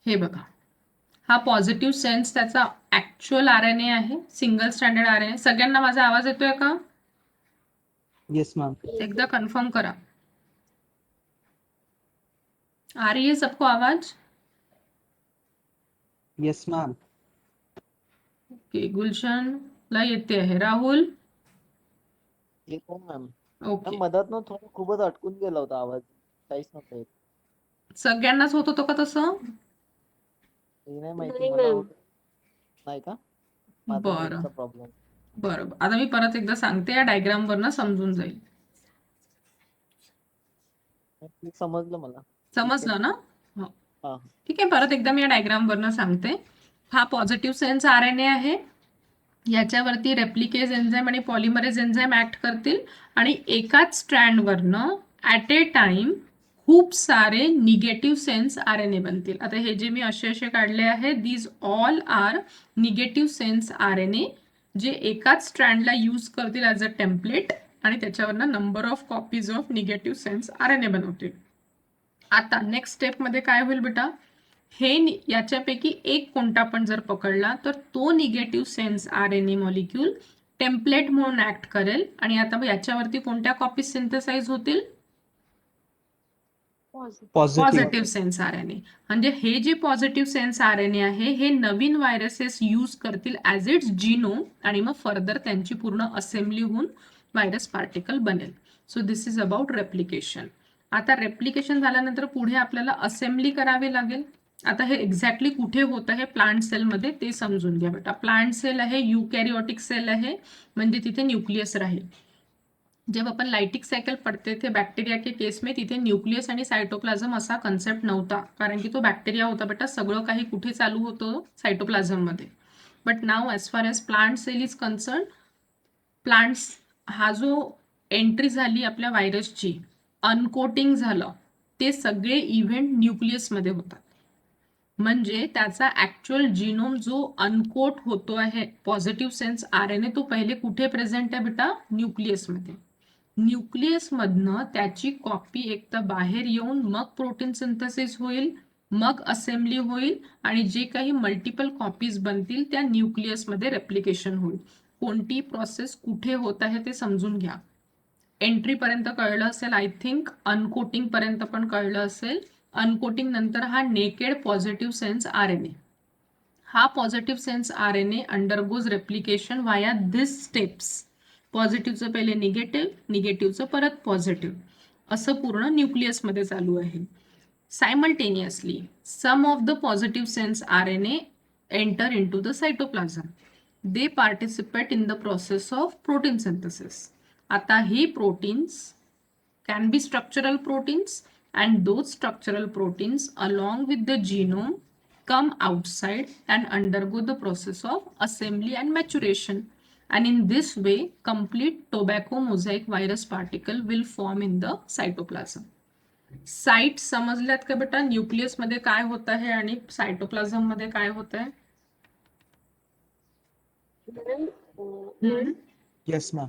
हे बघा, हा पॉझिटिव्ह सेन्स त्याचा ऍक्च्युअल RNA आहे, सिंगल स्टँडर्ड RNA. सगळ्यांना माझा आवाज येतोय का? Yes ma'am. एकदा कन्फर्म करा. आ रही है सबको आवाज? Yes ma'am. ओके, गुलशन ला येते आहे. राहुल? येतो मॅम. ओके. मधात ना थोडं खूपच अटकून गेला होता आवाज, काहीच नव्हतं येत. सगळ्यांनाच होत होतं का तसं? हे नाही माहिती नाही मला मॅम. होतं. नाही का? माझा बरं नेटचा प्रॉब्लेम. बरं. आता मी परत एकदा सांगते, या डायग्राम वरनं समजून जाईल. समजलं मला. समजलं ना? हो. हा. ठीक आहे, परत एकदा मी या डायग्राम वरनं सांगते. हा पॉझिटिव्ह सेन्स RNA आहे, याच्यावरती रेप्लिकेज एन्झाईम आणि पॉलिमरेज एन्झाईम ऍक्ट करतील आणि एकाच स्ट्रँडवरनं ऍट ए टाइम खूप सारे निगेटिव्ह सेन्स RNA बनतील. आता हे जे मी असे काढले आहे, these all are negative sense RNA, जे एकाच स्ट्रँडला यूज करतील ॲज अ टेम्पलेट आणि त्याच्यावरनं number of copies of negative sense RNA बनवतील. आता नेक्स्ट स्टेपमध्ये काय होईल बेटा? हे याच्यापैकी एक कोणता पण जर पकडला तर तो negative sense RNA molecule template म्हणून ऍक्ट करेल आणि आता याच्यावरती कोणत्या कॉपी सिंथेसाइज होतील? Positive sense RNA. म्हणजे हे जे पॉझिटिव्ह सेन्स RNA आहे हे नवीन व्हायरसेस यूज करतील ॲज इट्स जीनोम आणि मग फर्दर त्यांची पूर्ण असेंब्ली होऊन व्हायरस पार्टिकल बनेल. So this is about replication. आता रेप्लिकेशन झाल्यानंतर पुढे आपल्याला असेंब्ली करावी लागेल. आता हे एक्झॅक्टली कुठे होतं हे प्लांट सेलमध्ये ते समजून घ्या बेटा. प्लांट सेल आहे, युकॅरिओटिक सेल आहे, म्हणजे तिथे न्यूक्लियस राहील. जब अपन लाइटिक साइकिल पढ़ते थे बैक्टीरिया के केस में तिथे न्यूक्लियस आणि सायटोप्लाझम असा कन्सेप्ट नव्हता, कारण की तो बॅक्टेरिया होता बेटा. सगळं काही कुठे चालू होतं? सायटोप्लाझम मध्ये. But now as far as plant cell is concern, plants हा जो एंट्री झाली आपल्या व्हायरसची, अनकोटिंग झालं, ते सगळे इव्हेंट न्यूक्लियसमध्ये होतात. म्हणजे त्याचा ऍक्च्युअल जीनोम जो अनकोट होतो आहे पॉझिटिव्ह सेन्स RNA तो पहिले कुठे प्रेझेंट आहे बेटा? न्यूक्लियसमध्ये. न्यूक्लियस मधनं त्याची कॉपी एक तर बाहेर येऊन मग प्रोटीन सिंथेसिस होईल, मग असेंब्ली होईल आणि जे काही मल्टिपल कॉपीज बनतील त्या न्यूक्लियसमध्ये रेप्लिकेशन होईल. कोणती प्रोसेस कुठे होत आहे ते समजून घ्या. एंट्री पर्यंत कळलं असेल आय थिंक. अनकोटिंग पर्यंत पण कळलं असेल. अनकोटिंग नंतर हा नेकेड पॉझिटिव्ह सेन्स RNA. हा positive sense RNA undergoes replication via this steps. पॉझिटिव्हचं पहिले निगेटिव्ह, निगेटिव्हचं परत पॉझिटिव्ह, असं पूर्ण न्यूक्लियसमध्ये चालू आहे. Simultaneously some of the positive sense RNA enter into the cytoplasm. They participate in the process of protein synthesis. आता ही proteins can be structural proteins and those structural proteins along with the genome come outside and undergo the process of assembly and maturation, and in this way complete tobacco mosaic virus particle will form in the cytoplasm. Site समजल्यात का बेटा? Nucleus मध्ये काय होत आहे आणि cytoplasm मध्ये काय होत आहे? Ma'am Yes, ma'am.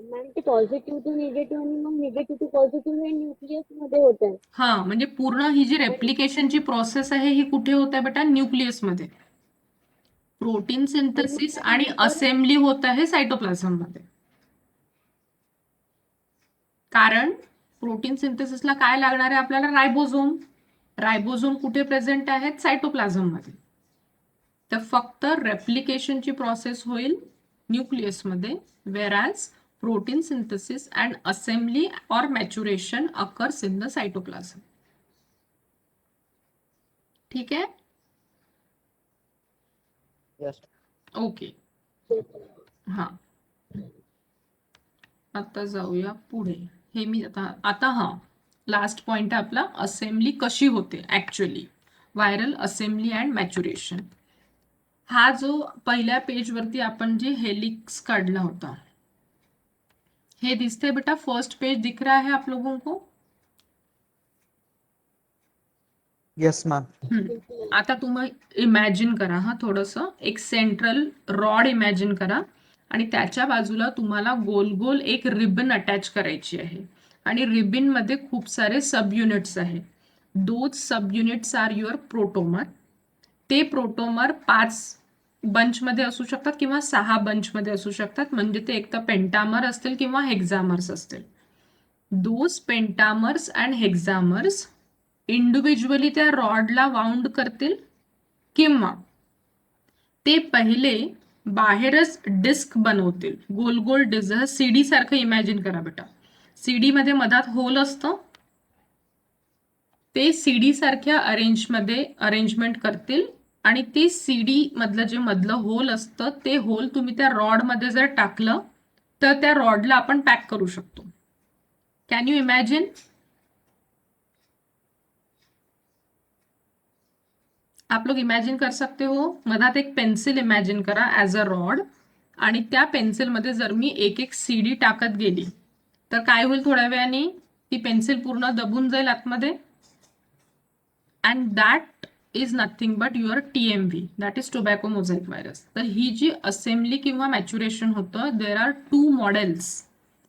मॅम ते पॉझिटिव्ह टू निगेटिव्ह आणि मग निगेटिव्ह टू पॉझिटिव्ह हे न्यूक्लियस मध्ये होत आहे. हा, म्हणजे पूर्ण ही जी रेप्लिकेशनची प्रोसेस आहे ही कुठे होत आहे बेटा? न्यूक्लियस मध्ये. प्रोटीन सिंथेसिस आणि असेंब्ली होत आहे सायटोप्लाझम मध्ये. कारण प्रोटीन सिंथेसिसला काय लागणार आहे आपल्याला? रायबोझोम. रायबोझोम कुठे प्रेझेंट आहेत? सायटोप्लाझम मध्ये. तर फक्त रेप्लिकेशनची प्रोसेस होईल न्यूक्लियसमध्ये, whereas protein synthesis and assembly or maturation occurs in the cytoplasm. ठीक आहे? Yes. ओके. हा, आता जाऊया पुढे. हे मी आता हा लास्ट पॉइंट आहे आपला, असेंब्ली कशी होते actually. Viral assembly and maturation. हा जो पहिल्या पेजवरती आपण जे हेलिक्स काढला होता, हे दिसते बेटा? फर्स्ट पेज दिख रहा है आप लोगों को? Yes, ma'am. आता तुम्ही इमॅजिन करा हा थोडंसं, एक सेंट्रल रॉड इमॅजिन करा आणि त्याच्या बाजूला तुम्हाला गोल गोल एक रिबन अटॅच करायची आहे आणि रिबन मध्ये खूप सारे सब युनिट्स आहेत. Those subunits are your protomer. ते प्रोटोमर 5 बंच मध्ये असू शकतात किंवा 6 बंच मध्ये असू शकतात, म्हणजे ते एक तर पेंटामर असतील किंवा हेक्झामर्स असतील. दोज पेंटामर्स अँड हेक्झामर्स इंडिव्हिज्युअली त्या रॉडला वाउंड करतील किंवा ते पहिले बाहेरच डिस्क बनवतील, गोल गोल डिस्क. सीडी सारखं इमॅजिन करा बेटा. सीडी मध्ये मधात होल असतं, ते सीडी सारख्या अरेंजमेंट करतील आणि ते सीडी मधलं जे मधलं होल असतं ते होल तुम्ही त्या रॉड मध्ये जर टाकलं तर त्या रॉडला आपण पॅक करू शकतो. Can you imagine? आप लोग इमॅजिन कर सकते हो? मधात एक पेन्सिल इमॅजिन करा ॲज अ रॉड आणि त्या पेन्सिल मध्ये जर मी एक एक सीडी टाकत गेली तर काय होईल? थोड्या वेळाने ती पेन्सिल पूर्ण दबून जाईल आतमध्ये. and that is nothing but your TMV, that is tobacco mosaic virus. तर ही जी असेंब्ली किंवा मॅच्युरेशन होतं, there are 2 models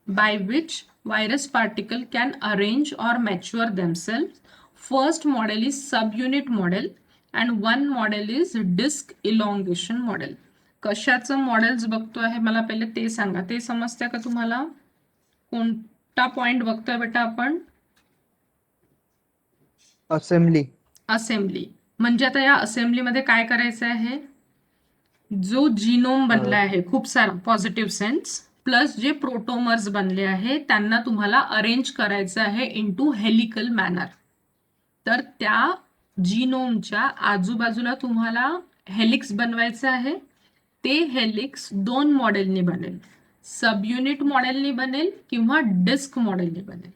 by which virus particle can arrange or mature themselves. First model is subunit model and one model is disk elongation model. कशाचं models बघतो आहे मला पहिले ते सांगा. ते समजतं का तुम्हाला? कोणता पॉइंट बघतोय बेटा आपण? Assembly. असेंब्ली. म्हणजे आता या असेंब्लीमध्ये काय करायचं आहे? जो जीनोम बनला आहे खूप सारा पॉझिटिव्ह सेन्स प्लस जे प्रोटोमर्स बनले आहे त्यांना तुम्हाला अरेंज करायचं आहे इनटू हेलिकल मॅनर. तर त्या जीनोमच्या आजूबाजूला तुम्हाला हेलिक्स बनवायचं आहे. ते हेलिक्स 2 मॉडेलनी बनेल. सबयुनिट मॉडेलनी बनेल किंवा डिस्क मॉडेलनी बनेल.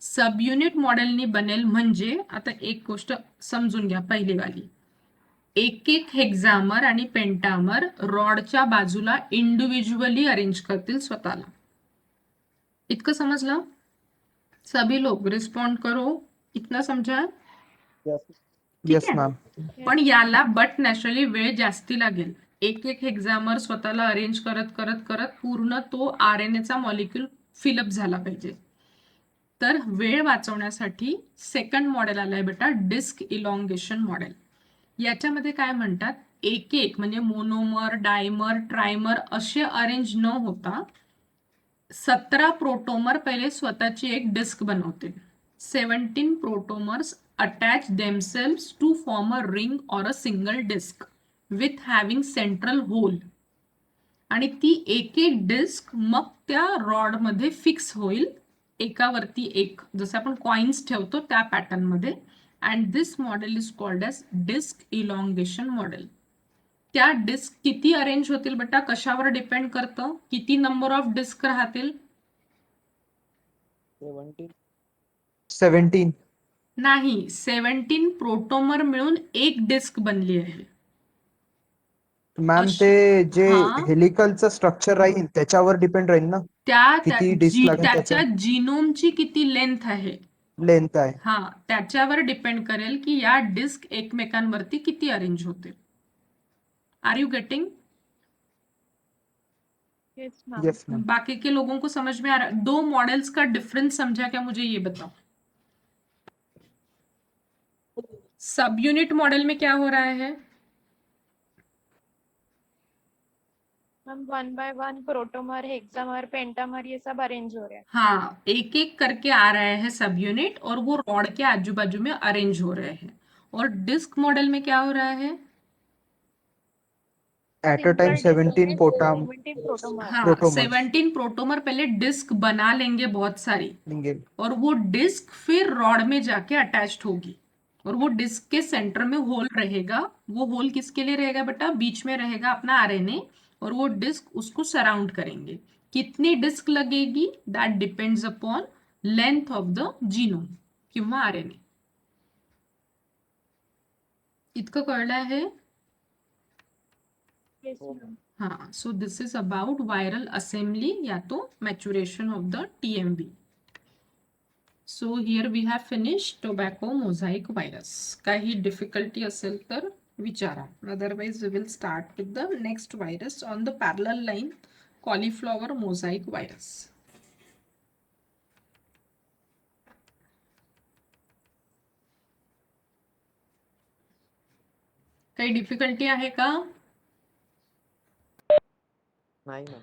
सबयुनिट मॉडेलनी बनेल म्हणजे आता एक गोष्ट समजून घ्या पहिली वाली. एक एक हेक्झामर आणि पेंटामर रॉडच्या बाजूला इंडिव्हिज्युअली अरेंज करतील स्वतःला. इतकं समजलं? सभी लोग रिस्पॉन्ड करो. इतना समझा? Yes. ठीक Yes, आहे ma'am. पण याला बट नॅचरली वेळ जास्ती लागेल. एक एक हेक्झामर स्वतःला अरेंज करत करत करत पूर्ण तो RNA चा मॉलिक्यूल फिलअप झाला पाहिजे. तर वेळ वाचवण्यासाठी सेकंड मॉडेल आलाय बेटा डिस्क इलॉंगेशन मॉडेल. याच्यामध्ये काय म्हणतात एक एक म्हणजे मोनोमर डायमर ट्रायमर असे अरेंज न होता 17 प्रोटोमर पहिले स्वतःची एक डिस्क बनवतील. 17 प्रोटोमर्स attach themselves to form a ring or a single disc with having central hole आणि ती एक एक डिस्क मग त्या रॉड मध्ये फिक्स होईल एकावरती एक जसं आपण कॉइन्स ठेवतो त्या पॅटर्न मध्ये. And this model is called as disc elongation model. त्या डिस्क किती अरेंज होतील बेटा कशावर डिपेंड करतं किती नंबर ऑफ डिस्क राहतील 17. नाही 17 प्रोटोमर मिळून एक डिस्क बनली आहे. मॅम ते जे हा. हेलिकलचं स्ट्रक्चर राहील त्याच्यावर डिपेंड राहील ना किती डिस्क लागेल त्याच्या त्याच्या जिनोमची किती लेंथ आहे लेंथ आहे. हा त्याच्यावर डिपेंड करेल की या डिस्क एकमेकांवरती किती अरेंज होते. Are you getting? Yes, ma'am. Yes ma'am. बाकी के लोगों को समझ में आ रहा है? दो मॉडल्स का डिफरेंस समझा क्या मुझे ये बताओ. सब यूनिट मॉडल में क्या हो रहा है मैम 1 by 1 प्रोटोमर हेक्सामर पेंटामर ये सब अरेंज हो रहे हैं. हाँ एक एक करके आ रहे हैं सब यूनिट और वो रॉड के आजू बाजू में अरेंज हो रहे हैं. और डिस्क मॉडल में क्या हो रहा है ऍट अ टाइम 17 पोटाम 17 प्रोटोमर. हाँ प्रोटोमर्स 17 प्रोटोमर पहले डिस्क बना लेंगे बहुत सारी निघेल. और वो डिस्क फिर रॉड में जाके अटैच्ड होगी और वो डिस्क के सेंटर में होल रहेगा. वो होल किसके लिए रहेगा बेटा बीच में रहेगा अपना RNA और वो डिस्क उसको सराउंड करेंगे. कितनी डिस्क लगेगी that depends upon length of the genome किंवा RNA. इतकं कळलं आहे. Yes, ma'am. हाँ so this is about viral assembly या तो maturation of the TMV. So here we have finish tobacco mosaic virus. काही डिफिकल्टी असेल तर विचारा. Otherwise we will start with the next virus on the parallel line cauliflower mosaic virus. काही difficulty आहे का नाही ना.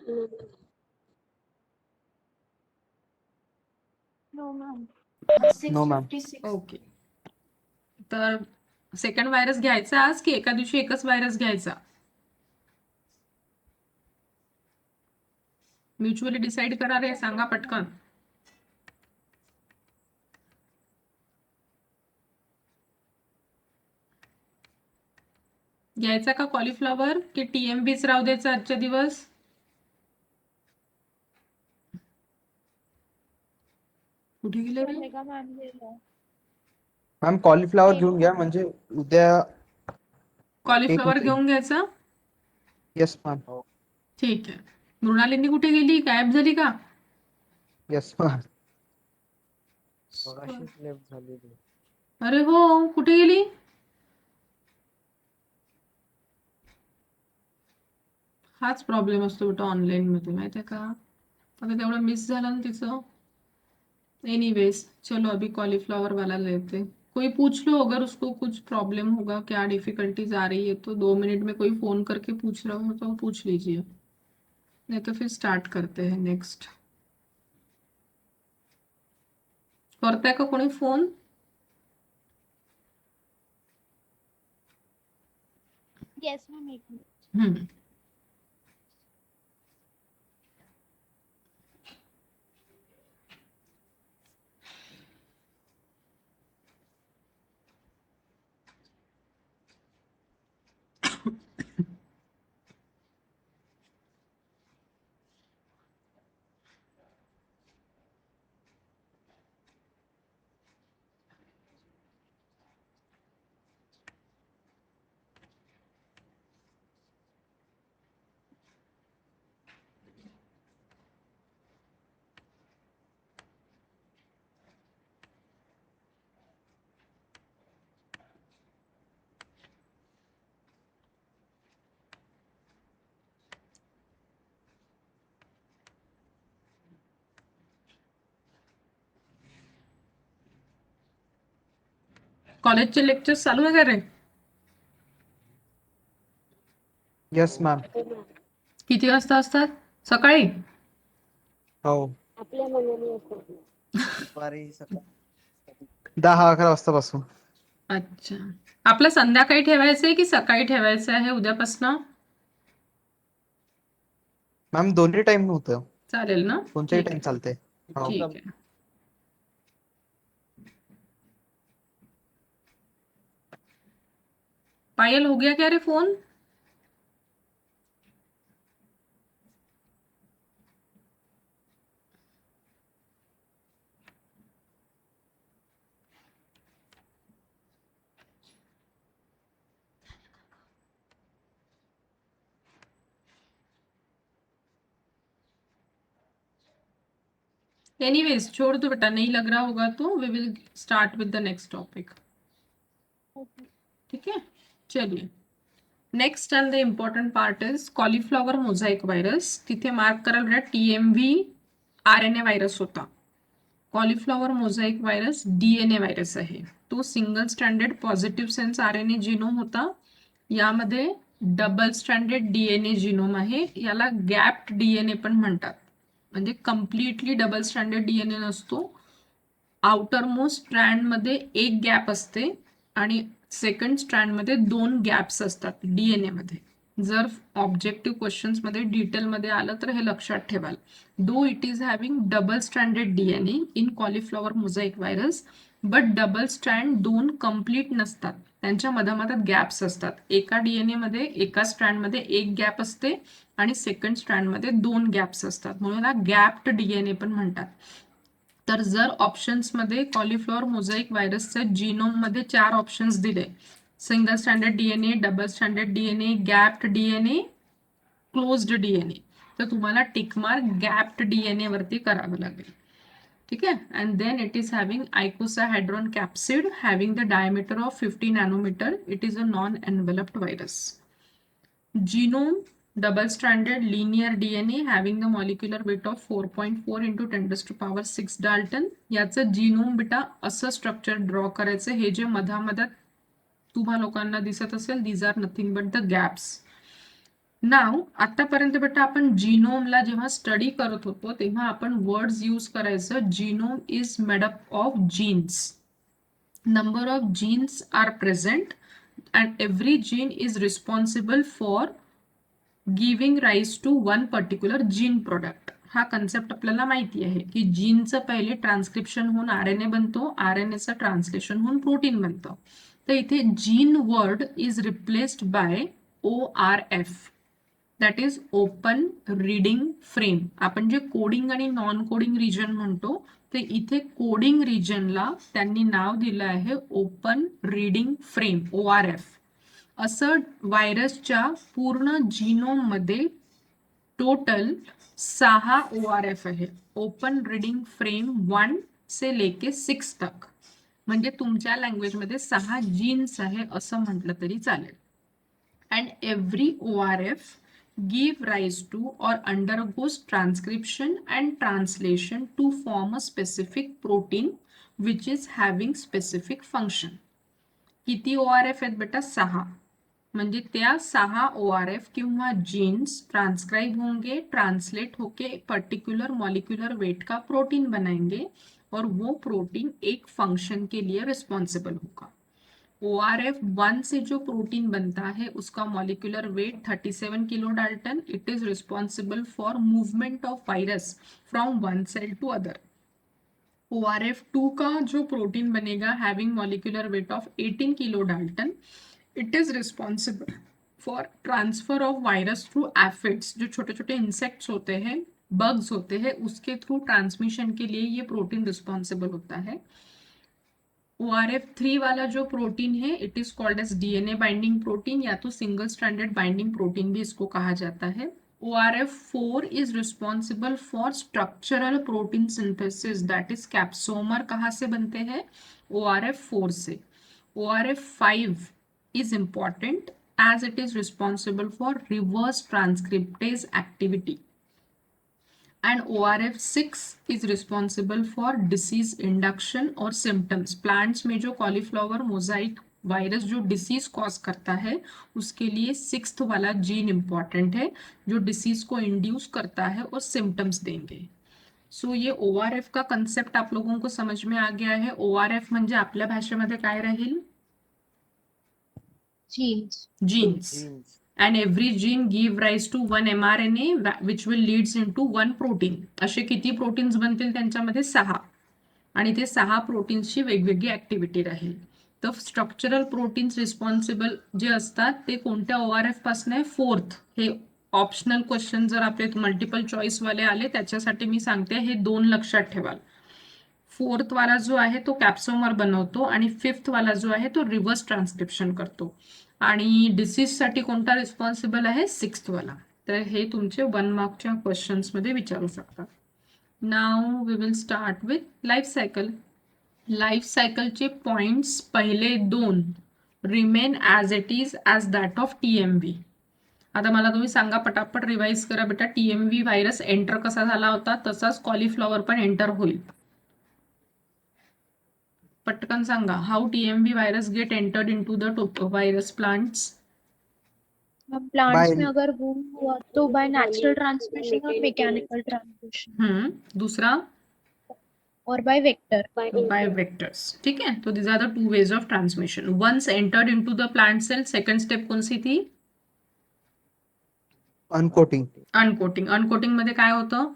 No, ma'am. No ma'am. Okay. तर सेकंड व्हायरस घ्यायचा आज की एका दिवशी एकच व्हायरस घ्यायचा म्युच्युअली डिसाइड करा रे सांगा पटकन. घ्यायचा का कॉलीफ्लॉवर की TMVच राहू द्यायचा आजच्या दिवस. कुठे गेले रे चलेगा मैम ले लो. मॅम कॉलीफ्लॉवर घेऊन घ्या म्हणजे उद्या कॉलीफ्लॉवर होते. घेऊन घ्यायचा. Yes ma'am. ठीक आहे. मृणालिनी कुठे गेली गायब झाली का येस मॅम. मगाशीच लेफ्ट झालेली. अरे हो कुठे गेली हाच प्रॉब्लेम असतो बेटा ऑनलाईन मध्ये माहिती आहे का. आता तेवढं मिस झालं ना तिचं. एनीवेज चलो अभी कॉलीफ्लावर वाला लेते. कोई पूछ लो अगर उसको कुछ प्रॉब्लम होगा क्या डिफिकल्टीज आ रही है तो 2 मिनट में कोई फोन करके पूछ रहा हो तो पूछ लीजिए नहीं तो फिर स्टार्ट करते हैं नेक्स्ट. करताय का कोणी फोन Yes, ma'am. एक minute. हम्म कॉलेजचे लेक्चर्स चालू आहे का रे? Yes ma'am. हो मॅम. किती वाजता असतात? सकाळी? हो, आपल्या मनाने असतात. दुपारी सकाळी 10-11 वाजतापासून. अच्छा. आपलं संध्याकाळी ठेवायचं आहे की सकाळी ठेवायचं आहे उद्यापासनं? मॅम दोन्ही टाइम होतं, चालेल ना? कोणत्याही ठीक टाइम आहे. चालते. हो. ठीक आहे. पायल हो गया क्या रे फोन? एनीवेज छोड़ दो बेटा, नहीं लग रहा होगा तो we will start with the next topic. ठीक है, चलिए. Next and the important part is cauliflower mosaic virus. तिथे मार्क कराल बेटा TMV RNA व्हायरस होता. Cauliflower mosaic virus DNA virus आहे. तो single stranded positive sense RNA genome होता. यामध्ये डबल स्ट्रँडेड DNA जिनोम आहे. याला गॅप्ड DNA पण म्हणतात. म्हणजे कम्प्लिटली डबल स्ट्रँडेड DNA नसतो. आउटर मोस्ट स्ट्रँड मध्ये एक गॅप असते आणि सेकंड स्ट्रँड मध्ये 2 गॅप्स असतात DNA मध्ये. जर ऑब्जेक्टिव्ह क्वेश्चन्स मध्ये डिटेल मध्ये आलं तर हे लक्षात ठेवाल. Though it is having double stranded DNA in cauliflower mosaic virus, but double strand 2 complete नसतात. त्यांच्या मधामधात गॅप्स असतात. एका DNA मध्ये एका स्ट्रँड मध्ये एक गॅप असते आणि सेकंड स्ट्रँड मध्ये 2 गॅप्स असतात, म्हणून याला गॅप्ड DNA पण म्हणतात. तर जर ऑप्शन्स मध्ये कॉलीफ्लॉवर मोझाइक व्हायरसच्या जीनोम मध्ये 4 ऑप्शन्स दिले, single stranded DNA, double stranded DNA, गॅप्ड DNA, closed DNA, तर तुम्हाला टिक मार्क गॅप्ड DNA वरती करावं लागेल. ठीक आहे. And then it is having icosahedron capsid having the diameter of 50 nanometer. It is a non enveloped virus. Genome double stranded linear DNA having the molecular weight of 4.4 into 10⁻⁶ Dalton. याचं genome बेटा असं structure draw करायचं. हे जे मधामधात तुम्हा लोकांना दिसत असेल, these are nothing but the gaps. नाव आतापर्यंत बेटा आपण जीनोमला जेव्हा स्टडी करत होतो तेव्हा आपण वर्ड्स यूज करायचं. Genome is made up of genes. Number of genes are present and every gene is responsible for giving rise to one particular gene product. हा कन्सेप्ट आपल्याला माहिती आहे की जीनचं पहिले ट्रान्सक्रिप्शन होऊन RNA बनतो, RNAचं ट्रान्सलेशन होऊन प्रोटीन बनतं. तर इथे gene word is replaced by ORF, that is open reading frame. आपण जे कोडिंग आणि नॉन कोडिंग रिजन म्हणतो, ते इथे कोडिंग रिजनला त्यांनी नाव दिलं आहे ओपन रीडिंग फ्रेम, ORF. असं व्हायरसच्या पूर्ण जीनोम मध्ये टोटल 6 ORF आहे. ओपन रीडिंग फ्रेम 1 से लेके 6 तक. म्हणजे तुमच्या लँग्वेज मध्ये 6 जीन्स आहे असं म्हटलं तरी चालेल. And every ORF give rise to or undergoes transcription and translation to form a specific protein which is having specific function. किती ORF आहेत बेटा? 6. म्हणजे त्या 6 ORF किंवा जीन्स ट्रांसक्राइब होंगे, ट्रांसलेट होके पर्टिकुलर मॉलिक्यूलर वेट का प्रोटीन बनाएंगे और वो प्रोटीन एक फंक्शन के लिए रिस्पॉन्सिबल होगा. ORF 1 से जो प्रोटीन बनता है उसका molecular weight 37 kilo dalton. It is responsible for movement of virus from one cell to other. ORF 2 का जो प्रोटीन बनेगा having molecular weight of 18 kilo dalton, it is responsible for transfer of virus through aphids. जो छोटे छोटे insects होते हैं, bugs होते हैं, उसके थ्रू ट्रांसमिशन के लिए ये प्रोटीन रिस्पॉन्सिबल होता है. ORF 3 वाला जो प्रोटीन है it is called as DNA binding protein, या तो सिंगल स्ट्रैंडेड बाइंडिंग प्रोटीन भी इसको कहा जाता है. ORF 4 is responsible for structural protein synthesis, that is capsomer. कहाँ से बनते हैं? ORF 4 say. ORF 5 is important as it is responsible for reverse transcriptase activity. and ORF6 is responsible for disease induction और symptoms. Plants में जो cauliflower Mosaic virus जो disease cause करता है उसके लिए 6th वाला जीन इंपॉर्टेंट है जो डिसीज को इंड्यूस करता है और सिम्टम्स देंगे. सो ये ORF का कन्सेप्ट आप लोगों को समझ में आ गया है. ORF म्हणजे आपल्या भाषेमध्ये काय राहील? Genes. Genes. Genes. And every gene give rise to one mRNA which will leads into one protein. असे किती प्रोटीन्स बनतील त्यांच्यामध्ये 6 आणि ते 6 प्रोटीन्सची वेगवेगळी ऍक्टिव्हिटी राहील. तर स्ट्रक्चरल प्रोटीन्स रिस्पॉन्सिबल जे असतात ते कोणत्या ORF पासून आहे? 4th. हे ऑप्शनल क्वेश्चन जर आपले मल्टिपल चॉईस वाले आले त्याच्यासाठी मी सांगते हे 2 लक्षात ठेवाल. 4th वाला जो आहे तो कॅप्सोमर बनवतो आणि 5th वाला जो आहे तो रिव्हर्स ट्रान्सक्रिप्शन करतो आणि डिसीज साठी कोणता रिस्पॉन्सिबल आहे? 6th वाला. तर हे तुमचे 1 मार्कच्या क्वेश्चन्स मध्ये विचारू शकतात. Now we will start with life cycle. Life सायकलचे पॉइंट्स पहिले 2 remain as it is as that of TMV. आता मला तुम्ही सांगा, पटापट रिवाइज करा बेटा. TMV व्हायरस एंटर कसा झाला होता तसाच कॉलीफ्लॉवर पण एंटर होईल. पटकन सांगा. How TMV virus get entered into the virus plants? Plants By- में अगर वूम हुआ तो बाय नेचुरल ट्रांसमिशन और मैकेनिकल ट्रांसमिशन दूसरा और बाय वेक्टर. By vectors. ठीक है, तो this are the 2 ways of transmission. Once entered into the plant cell, second step कौन सी थी? अनकोटिंग. अनकोटिंग. अनकोटिंग मध्ये काय होतं?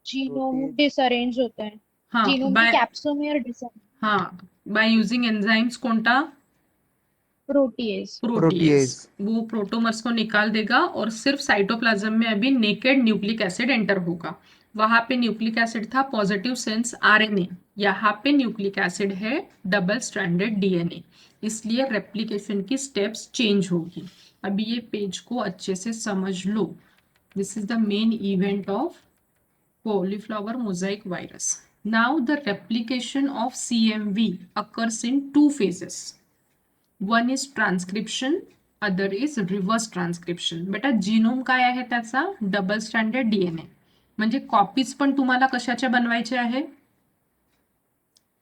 Genome Protein. डिसअरेंज होता है. हाँ जीनोम बाय की कैप्सोमेर डिसअरेंज. हाँ बाय यूजिंग एंजाइम्स. कोणता? प्रोटीएज. प्रोटीएज. वो प्रोटोमर्स को निकाल देगा और सिर्फ साइटोप्लाज्म में अभी नेकेड न्यूक्लिक एसिड एंटर होगा. वहां पे न्यूक्लिक एसिड था पॉजिटिव सेंस RNA. यहाँ पे न्यूक्लिक एसिड है डबल स्ट्रैंडेड DNA. इसलिए रेप्लिकेशन की स्टेप्स चेंज होगी. अभी ये पेज को अच्छे से समझ low. This is the main event of cauliflower mosaic virus. Now the replication of CMV occurs in 2 phases. One is transcription, other is reverse transcription. बेटा genome काय आहे त्याचा? Double stranded DNA. म्हणजे कॉपीज पण तुम्हाला कशाच्या बनवायचे आहे?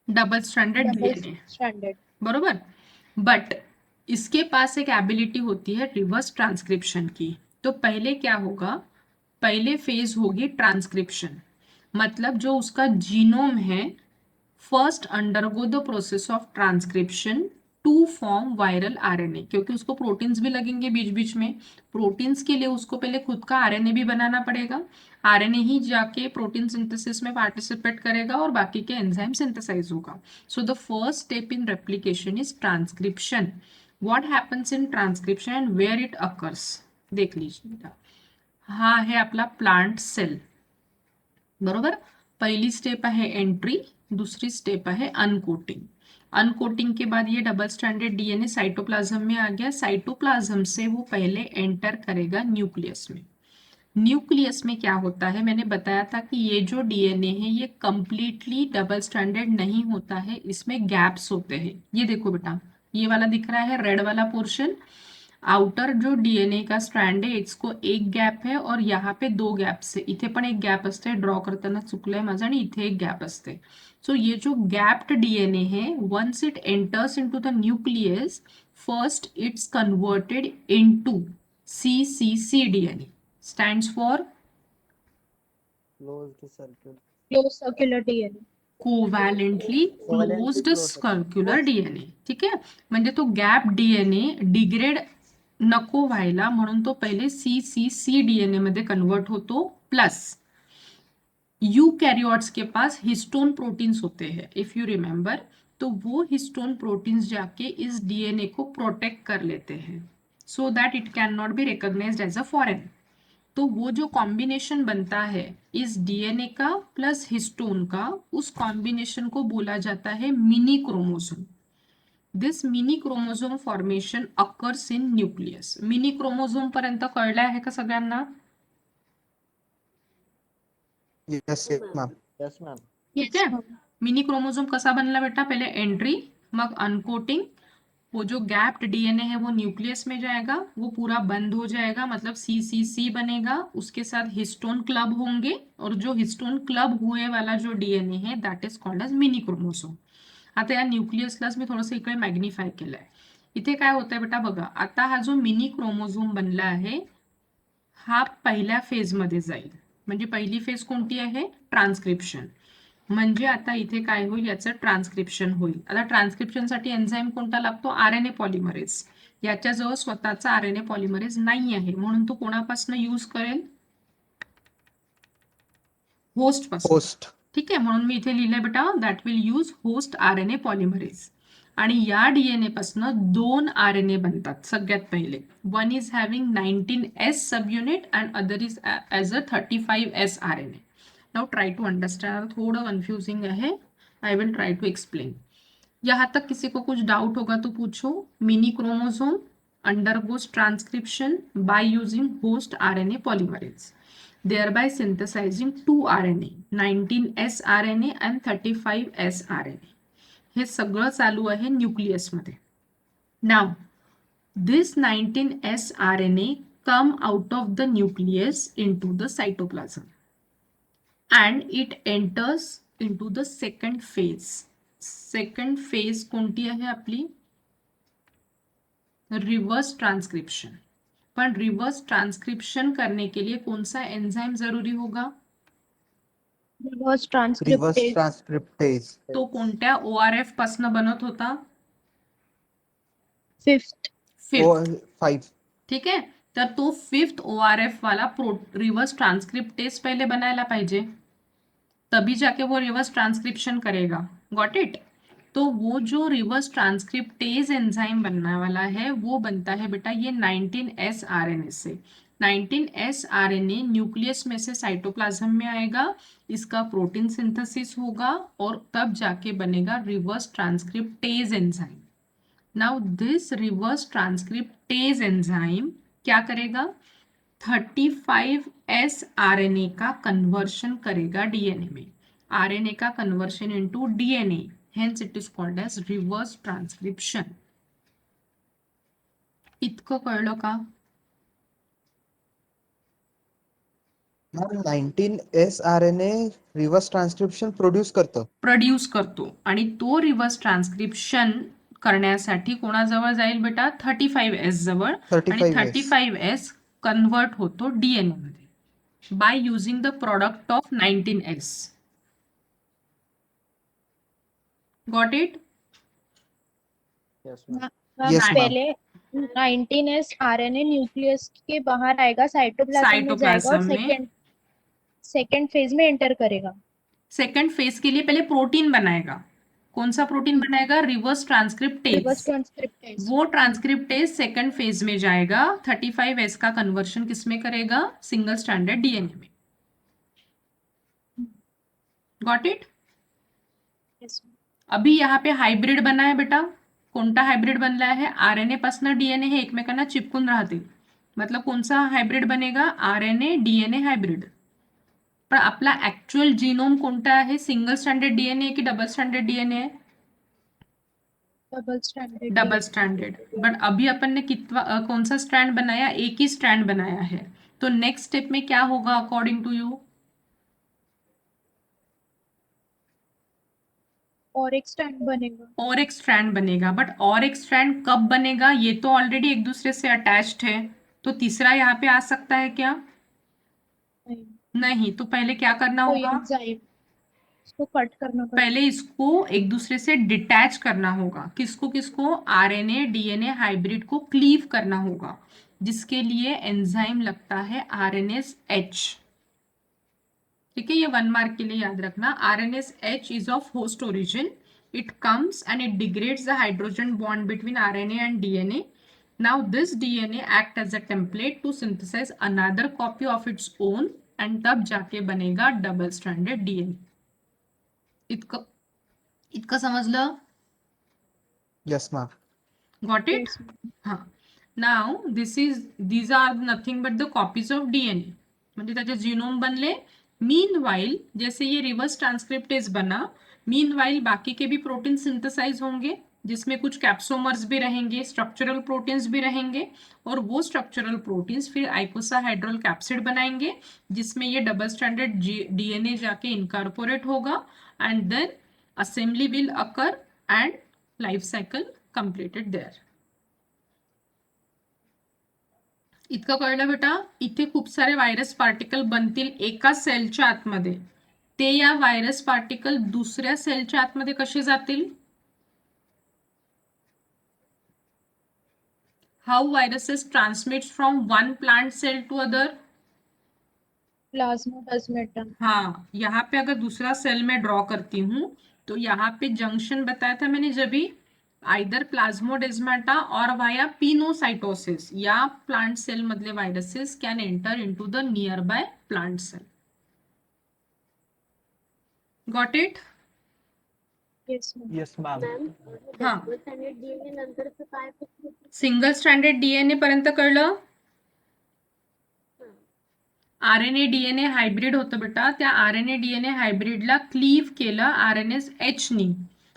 Double stranded DNA. स्टैंडर्ड. बरोबर. बट इसके पास एक एबिलिटी होती है रिवर्स ट्रांसक्रिप्शन की. तो पहले क्या होगा? पहले फेज होगी ट्रांसक्रिप्शन. मतलब जो उसका जीनोम है first undergo the process of transcription to form viral RNA. क्योंकि उसको प्रोटीन्स भी लगेंगे बीच बीच में. प्रोटीन्स के लिए उसको पहले खुद का RNA भी बनाना पड़ेगा. RNA ही जाके प्रोटीन सिंथेसिस में पार्टिसिपेट करेगा और बाकी के एंजाइम सिंथेसाइज होगा. So the first step in replication is transcription. What happens in transcription and where it occurs? देख लीजिए बेटा. हा आहे आपला प्लांट सेल. बरोबर. पहिली स्टेप आहे एंट्री, दूसरी स्टेप आहे अनकोटिंग. अनकोटिंग के बाद ये डबल स्ट्रैंडेड DNA साइटोप्लाज्म में आ गया. साइटोप्लाज्म से वो पहले एंटर करेगा न्यूक्लियस में. न्यूक्लियस में क्या होता है? मैंने बताया था कि ये जो DNA है ये कंप्लीटली डबल स्ट्रैंडेड नहीं होता है, इसमें गैप्स होते हैं. ये देखो बेटा, ये वाला दिख रहा है रेड वाला पोर्शन. आउटर जो DNA का स्ट्रँड आहे इसको एक गॅप आहे और यहाँ पे 2 गॅप्स आहे. इथे पण एक गॅप असते, ड्रॉ करताना चुकलंय माझं, आणि इथे एक गॅप असते. सो ये जो गैप्ड DNA है, once it enters into the nucleus, first it's converted into cccDNA. Stands for close circular DNA. Covalently closed circular DNA. ठीक आहे. म्हणजे तो गॅप DNA डिग्रेड नको व्हायला म्हणून तो पहिले cccDNA मध्ये कन्वर्ट होतो. प्लस यूकैरियोट्स के पास हिस्टोन प्रोटीन्स होते हैं इफ यू रिमेंबर. तो वो हिस्टोन प्रोटीन्स जाके इस DNA को प्रोटेक्ट कर लेते हैं so that it can not be recognized as a foreign. तो वो जो कॉम्बिनेशन बनता है इस DNA का प्लस हिस्टोन का, उस कॉम्बिनेशन को बोला जाता है mini chromosome. This mini chromosome formation occurs in nucleus. Mini chromosome पर्यंत कळलं आहे का सगळ्यांना? Yes, ma'am. Yes, ma'am. ठीक है. मिनी क्रोमोसोम कसा बनला बेटा? पहले एंट्री, मग अनकोटिंग, वो जो गैप्ड डीएनए है वो न्यूक्लियस में जाएगा, वो पूरा बंद हो जाएगा, मतलब सी बनेगा, उसके साथ हिस्टोन क्लब होंगे, और जो हिस्टोन क्लब हुए वाला जो डीएनए है that is called as mini chromosome. आता या न्यूक्लियसलाच मी थोडंसं इकडे मॅग्निफाय केलंय. इथे काय होतंय बेटा बघा, आता हा जो मिनी क्रोमोझोम बनला आहे हा पहिल्या फेज मध्ये जाईल. म्हणजे पहिली फेज कोणती आहे, ट्रान्सक्रिप्शन. म्हणजे आता इथे काय होईल, याचं ट्रान्सक्रिप्शन होईल. आता ट्रान्सक्रिप्शनसाठी एन्झाईम कोणता लागतो, आरएनए पॉलिमरेज. याच्याजवळ स्वतःचा आरएनए पॉलिमरेज नाही आहे, म्हणून तो कोणापासून यूज करेल, होस्ट पासून. होस्ट. ठीक आहे, म्हणून मी इथे लिहिलंय बेटा that will use host RNA polymerase. आणि या डीएनए पासून 2 आरएनए बनतात सगळ्यात पहिले. One is having 19S subunit and other is as a 35S RNA. Now try to understand, थोड़ा कंफ्यूजिंग है, I will try to explain. यहाँ तक किसी को कुछ डाउट होगा तो पूछो. Mini chromosome undergoes transcription by using host RNA polymerase, thereby synthesizing 2 RNA, 19S RNA and 35S RNA. हे सगळं चालू आहे न्यूक्लियस मध्ये. Now this 19S RNA come out of the nucleus into the cytoplasm and it enters into the second phase. Second phase कोणती आहे आपली, reverse transcription. पर reverse transcription करने के लिए कौन सा एंजाइम जरूरी होगा, रिवर्स रिवर्स ट्रांसक्रिप्टेज. ट्रान्सक्रिप्टेज. तो कोणत्या ORF पासून बनत होता, 5th. फिफ्थ. 5. ठीक है, तर तो 5th ORF वाला रिवर्स ट्रांसक्रिप्टेज पहले बनायला पाहिजे, तभी जाके वो रिवर्स ट्रांसक्रिप्शन करेगा. Got it. तो वो जो रिवर्स ट्रांसक्रिप्टेज एंजाइम बनने वाला है वो बनता है बेटा ये 19S RNA से. 19S RNA न्यूक्लियस में से साइटोप्लाज्म में आएगा, इसका प्रोटीन सिंथेसिस होगा और तब जाके बनेगा रिवर्स ट्रांसक्रिप्टेज एंजाइम. नाउ दिस रिवर्स ट्रांसक्रिप्टेज एंजाइम क्या करेगा, 35S RNA का कन्वर्शन करेगा डीएनए में. RNA का conversion into DNA, hence it is called as reverse transcription. इतकं कळलं का? 19S RNA reverse transcription produce करतो आणि तो रिवर्स ट्रान्सक्रिप्शन करण्यासाठी कोणाजवळ जाईल बेटा, 35S जवळ. आणि 35S कन्वर्ट होतो डीएनए मध्ये by using the product of 19S. Got it. Yes, ma'am. Yes, ma'am. पहले 19S RNA न्यूक्लियस के बाहर आएगा, साइटोप्लाज्म में जाएगा और साइटोप्लाज्म में सेकेंड फेज में एंटर करेगा. सेकेंड फेज के लिए पहले प्रोटीन बनाएगा. कौन सा प्रोटीन बनाएगा, रिवर्स रिवर्स ट्रांसक्रिप्टेज. ट्रांसक्रिप्टेज. वो ट्रांसक्रिप्टेज सेकंड फेज में जाएगा, 35S का कन्वर्शन किसमें करेगा, सिंगल स्ट्रैंडेड डीएनए में. Got it. Yes. अभी यहाँ पे हायब्रिड बना है बेटा, कोणता हायब्रिड बनला है, आरएनए पासून डीएनए हे एकमेकांना चिपकून राहतील. मतलब कोणता हायब्रिड बनेगा, आरएनए डीएनए हायब्रिड. पण आपला ऍक्च्युअल जीनोम कोणता आहे, सिंगल स्ट्रैंडेड डीएनए की डबल स्ट्रैंडेड डीएनए है, डबल स्ट्रैंडेड. बट अभी अपन ने कितना कौन सा स्ट्रैंड बनाया, एक ही स्ट्रैंड बनाया है. तो नेक्स्ट स्टेप में क्या होगा अकॉर्डिंग टू यू, और एक स्ट्रैंड बनेगा. और एक स्ट्रैंड बनेगा. बट और एक स्ट्रैंड कब बनेगा, ये तो ऑलरेडी एक दूसरे से अटैच्ड है, तो तीसरा यहाँ पे आ सकता है क्या, नहीं. तो पहले क्या करना होगा, इसको कट करना पड़ेगा. पहले इसको एक दूसरे से डिटैच करना होगा. किसको किसको, आरएनए डीएनए हाइब्रिड को क्लीव करना होगा, जिसके लिए एंजाइम लगता है RNase-H. ठीक है, ये 1 मार्क के लिए याद रखना. RNase-H is of host origin. It comes and it degrades the hydrogen bond between RNA and DNA. Now this DNA act as a template to synthesize another copy of its own and तब जाके बनेगा double stranded DNA. इतकं समजलं. Yes ma'am. Got it. हाँ. Now these are nothing but the copies of DNA. म्हणजे त्याचे genome बनले, meanwhile जैसे ये रिवर्स ट्रांसक्रिप्टेज बना, मीनवाइल बाकी के भी प्रोटीन सिंथेसाइज होंगे, जिसमें कुछ कैप्सोमर्स भी रहेंगे, स्ट्रक्चरल प्रोटीन्स भी रहेंगे, और वो स्ट्रक्चरल प्रोटीन्स फिर आइकोसाहेड्रल कैप्सिड बनाएंगे, जिसमें ये डबल स्ट्रैंडेड डीएनए जाके इनकॉर्पोरेट होगा, and then assembly will occur and life cycle completed there. इतकं कळलं बेटा. इथे खूप सारे व्हायरस पार्टिकल बनतील एका सेलच्या आतमध्ये, ते या व्हायरस पार्टिकल दुसऱ्या सेलच्या आतमध्ये कसे जातील? How viruses transmits from one plant cell to other? प्लाज्मोप्लाज्मेटम. हाँ, यहाँ पे अगर दूसरा सेल में ड्रॉ करती हूँ तो यहाँ पे जंक्शन बताया था मैंने जब भी, आइदर प्लाज्मोडेस्माटा और वाया पिनोसाइटोसिस, या प्लांट सेल मधले viruses can enter into the nearby plant cell. Got it? Yes ma'am. Yes ma'am. Ma'am हा. डबल स्टँडर्ड डीएनए नंतरचं काय फक्त? सिंगल स्ट्रँडेड डीएनए पर्यंत कळलं? आरएनए डीएनए हायब्रिड होतं बेटा, त्या आरएनए डीएनए हायब्रिडला क्लीव्ह केलं आरएनएस एच नी.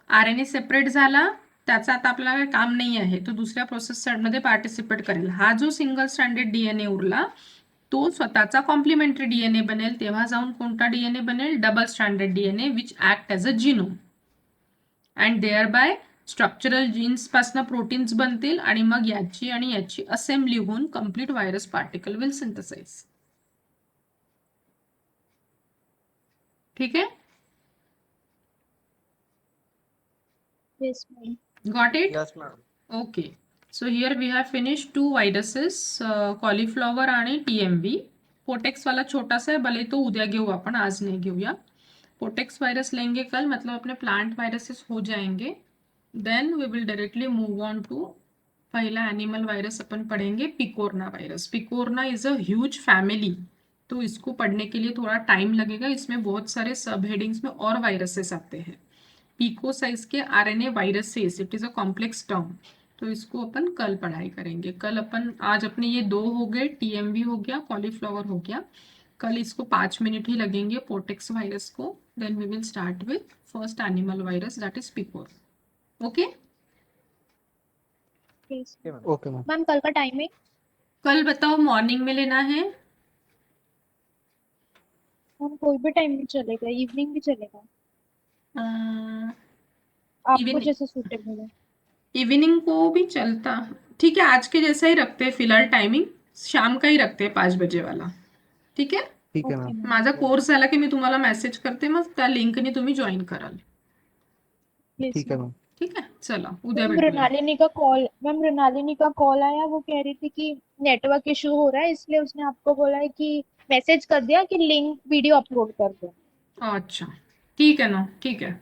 आरएनए सेपरेट झाला, त्याचा आता आपल्याला काही काम नाही आहे, तो दुसऱ्या प्रोसेस मध्ये पार्टिसिपेट करेल. हा जो सिंगल स्ट्रँडेड डीएनए उरला तो स्वतःचा कॉम्प्लिमेंटरी डीएनए बनेल, तेव्हा जाऊन कोणता डीएनए बनेल? Double stranded DNA which act as a genome, and thereby structural genes पासून प्रोटीन्स बनतील, आणि मग याची आणि याची असेंब्ली होऊन complete virus particle will synthesize. ठीक है? Yes ma'am. Got it? Yes ma'am. Okay. So here we have finished two viruses, cauliflower आणि TMV. पोटेक्स वाला छोटा सा है, भले तो उद्या घेऊ आपण, आज नहीं घेऊया. पोटेक्स वायरस लेंगे कल, मतलब अपने प्लांट वायरसेस हो जाएंगे. Then we will directly move on to पहला एनिमल वायरस अपन पढ़ेंगे, picorna virus. Picorna is a huge family, तो इसको पढ़ने के लिए थोड़ा टाइम लगेगा. इसमें बहुत सारे सब हेडिंग्स में और वायरसेस आते हैं. पीको साइज के RNA viruses, it is a complex term, तो इसको अपन कल पढ़ाई करेंगे. कल अपन, आज अपने ये दो हो गए, टीएमवी हो गया, कॉलीफ्लावर हो गया. कल इसको 5 मिनट ही लगेंगे पोटेक्स वायरस को. Then we will start with first animal virus, that is picor. Okay? Yes. Okay ma'am. Ma'am कल का टाइमिंग? कल बताओ मॉर्निंग में लेना है? मैम कोई भी टाइम में चलेगा, इवनिंग भी चलेगा, आपको evening. जैसे सूटेबल है. इवनिंग को भी चलता, ठीक है. आज के जैसा ही रखते हैं फिलहाल टाइमिंग, शाम का ही रखते हैं 5 बजे वाला. ठीक है? ठीक आहे ओके मॅम. मॅम. माझा कोर्स झाला की मी तुम्हाला मेसेज करते, मग त्या लिंकने तुम्ही जॉईन कराल. येस ठीक आहे मॅम. मॅम. ठीक है? चला उद्या मैम भेटूया. मृणालिनी का कॉल आया, वो कह रही थी कि नेटवर्क इशू हो रहा है, इसलिए उसने आपको बोला है कि मैसेज कर दिया कि लिंक वीडियो अपलोड कर दो. अच्छा, ठीक है ना, ठीक है.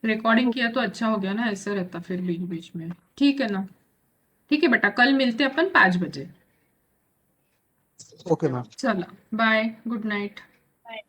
रिकॉर्डिंग किया तो अच्छा हो गया ना, ऐसा रहता फिर बीच बीच में. ठीक है ना? ठीक है बेटा, कल मिलते अपन 5 बजे. Okay ma'am. चला बाय, गुड नाइट. बाय.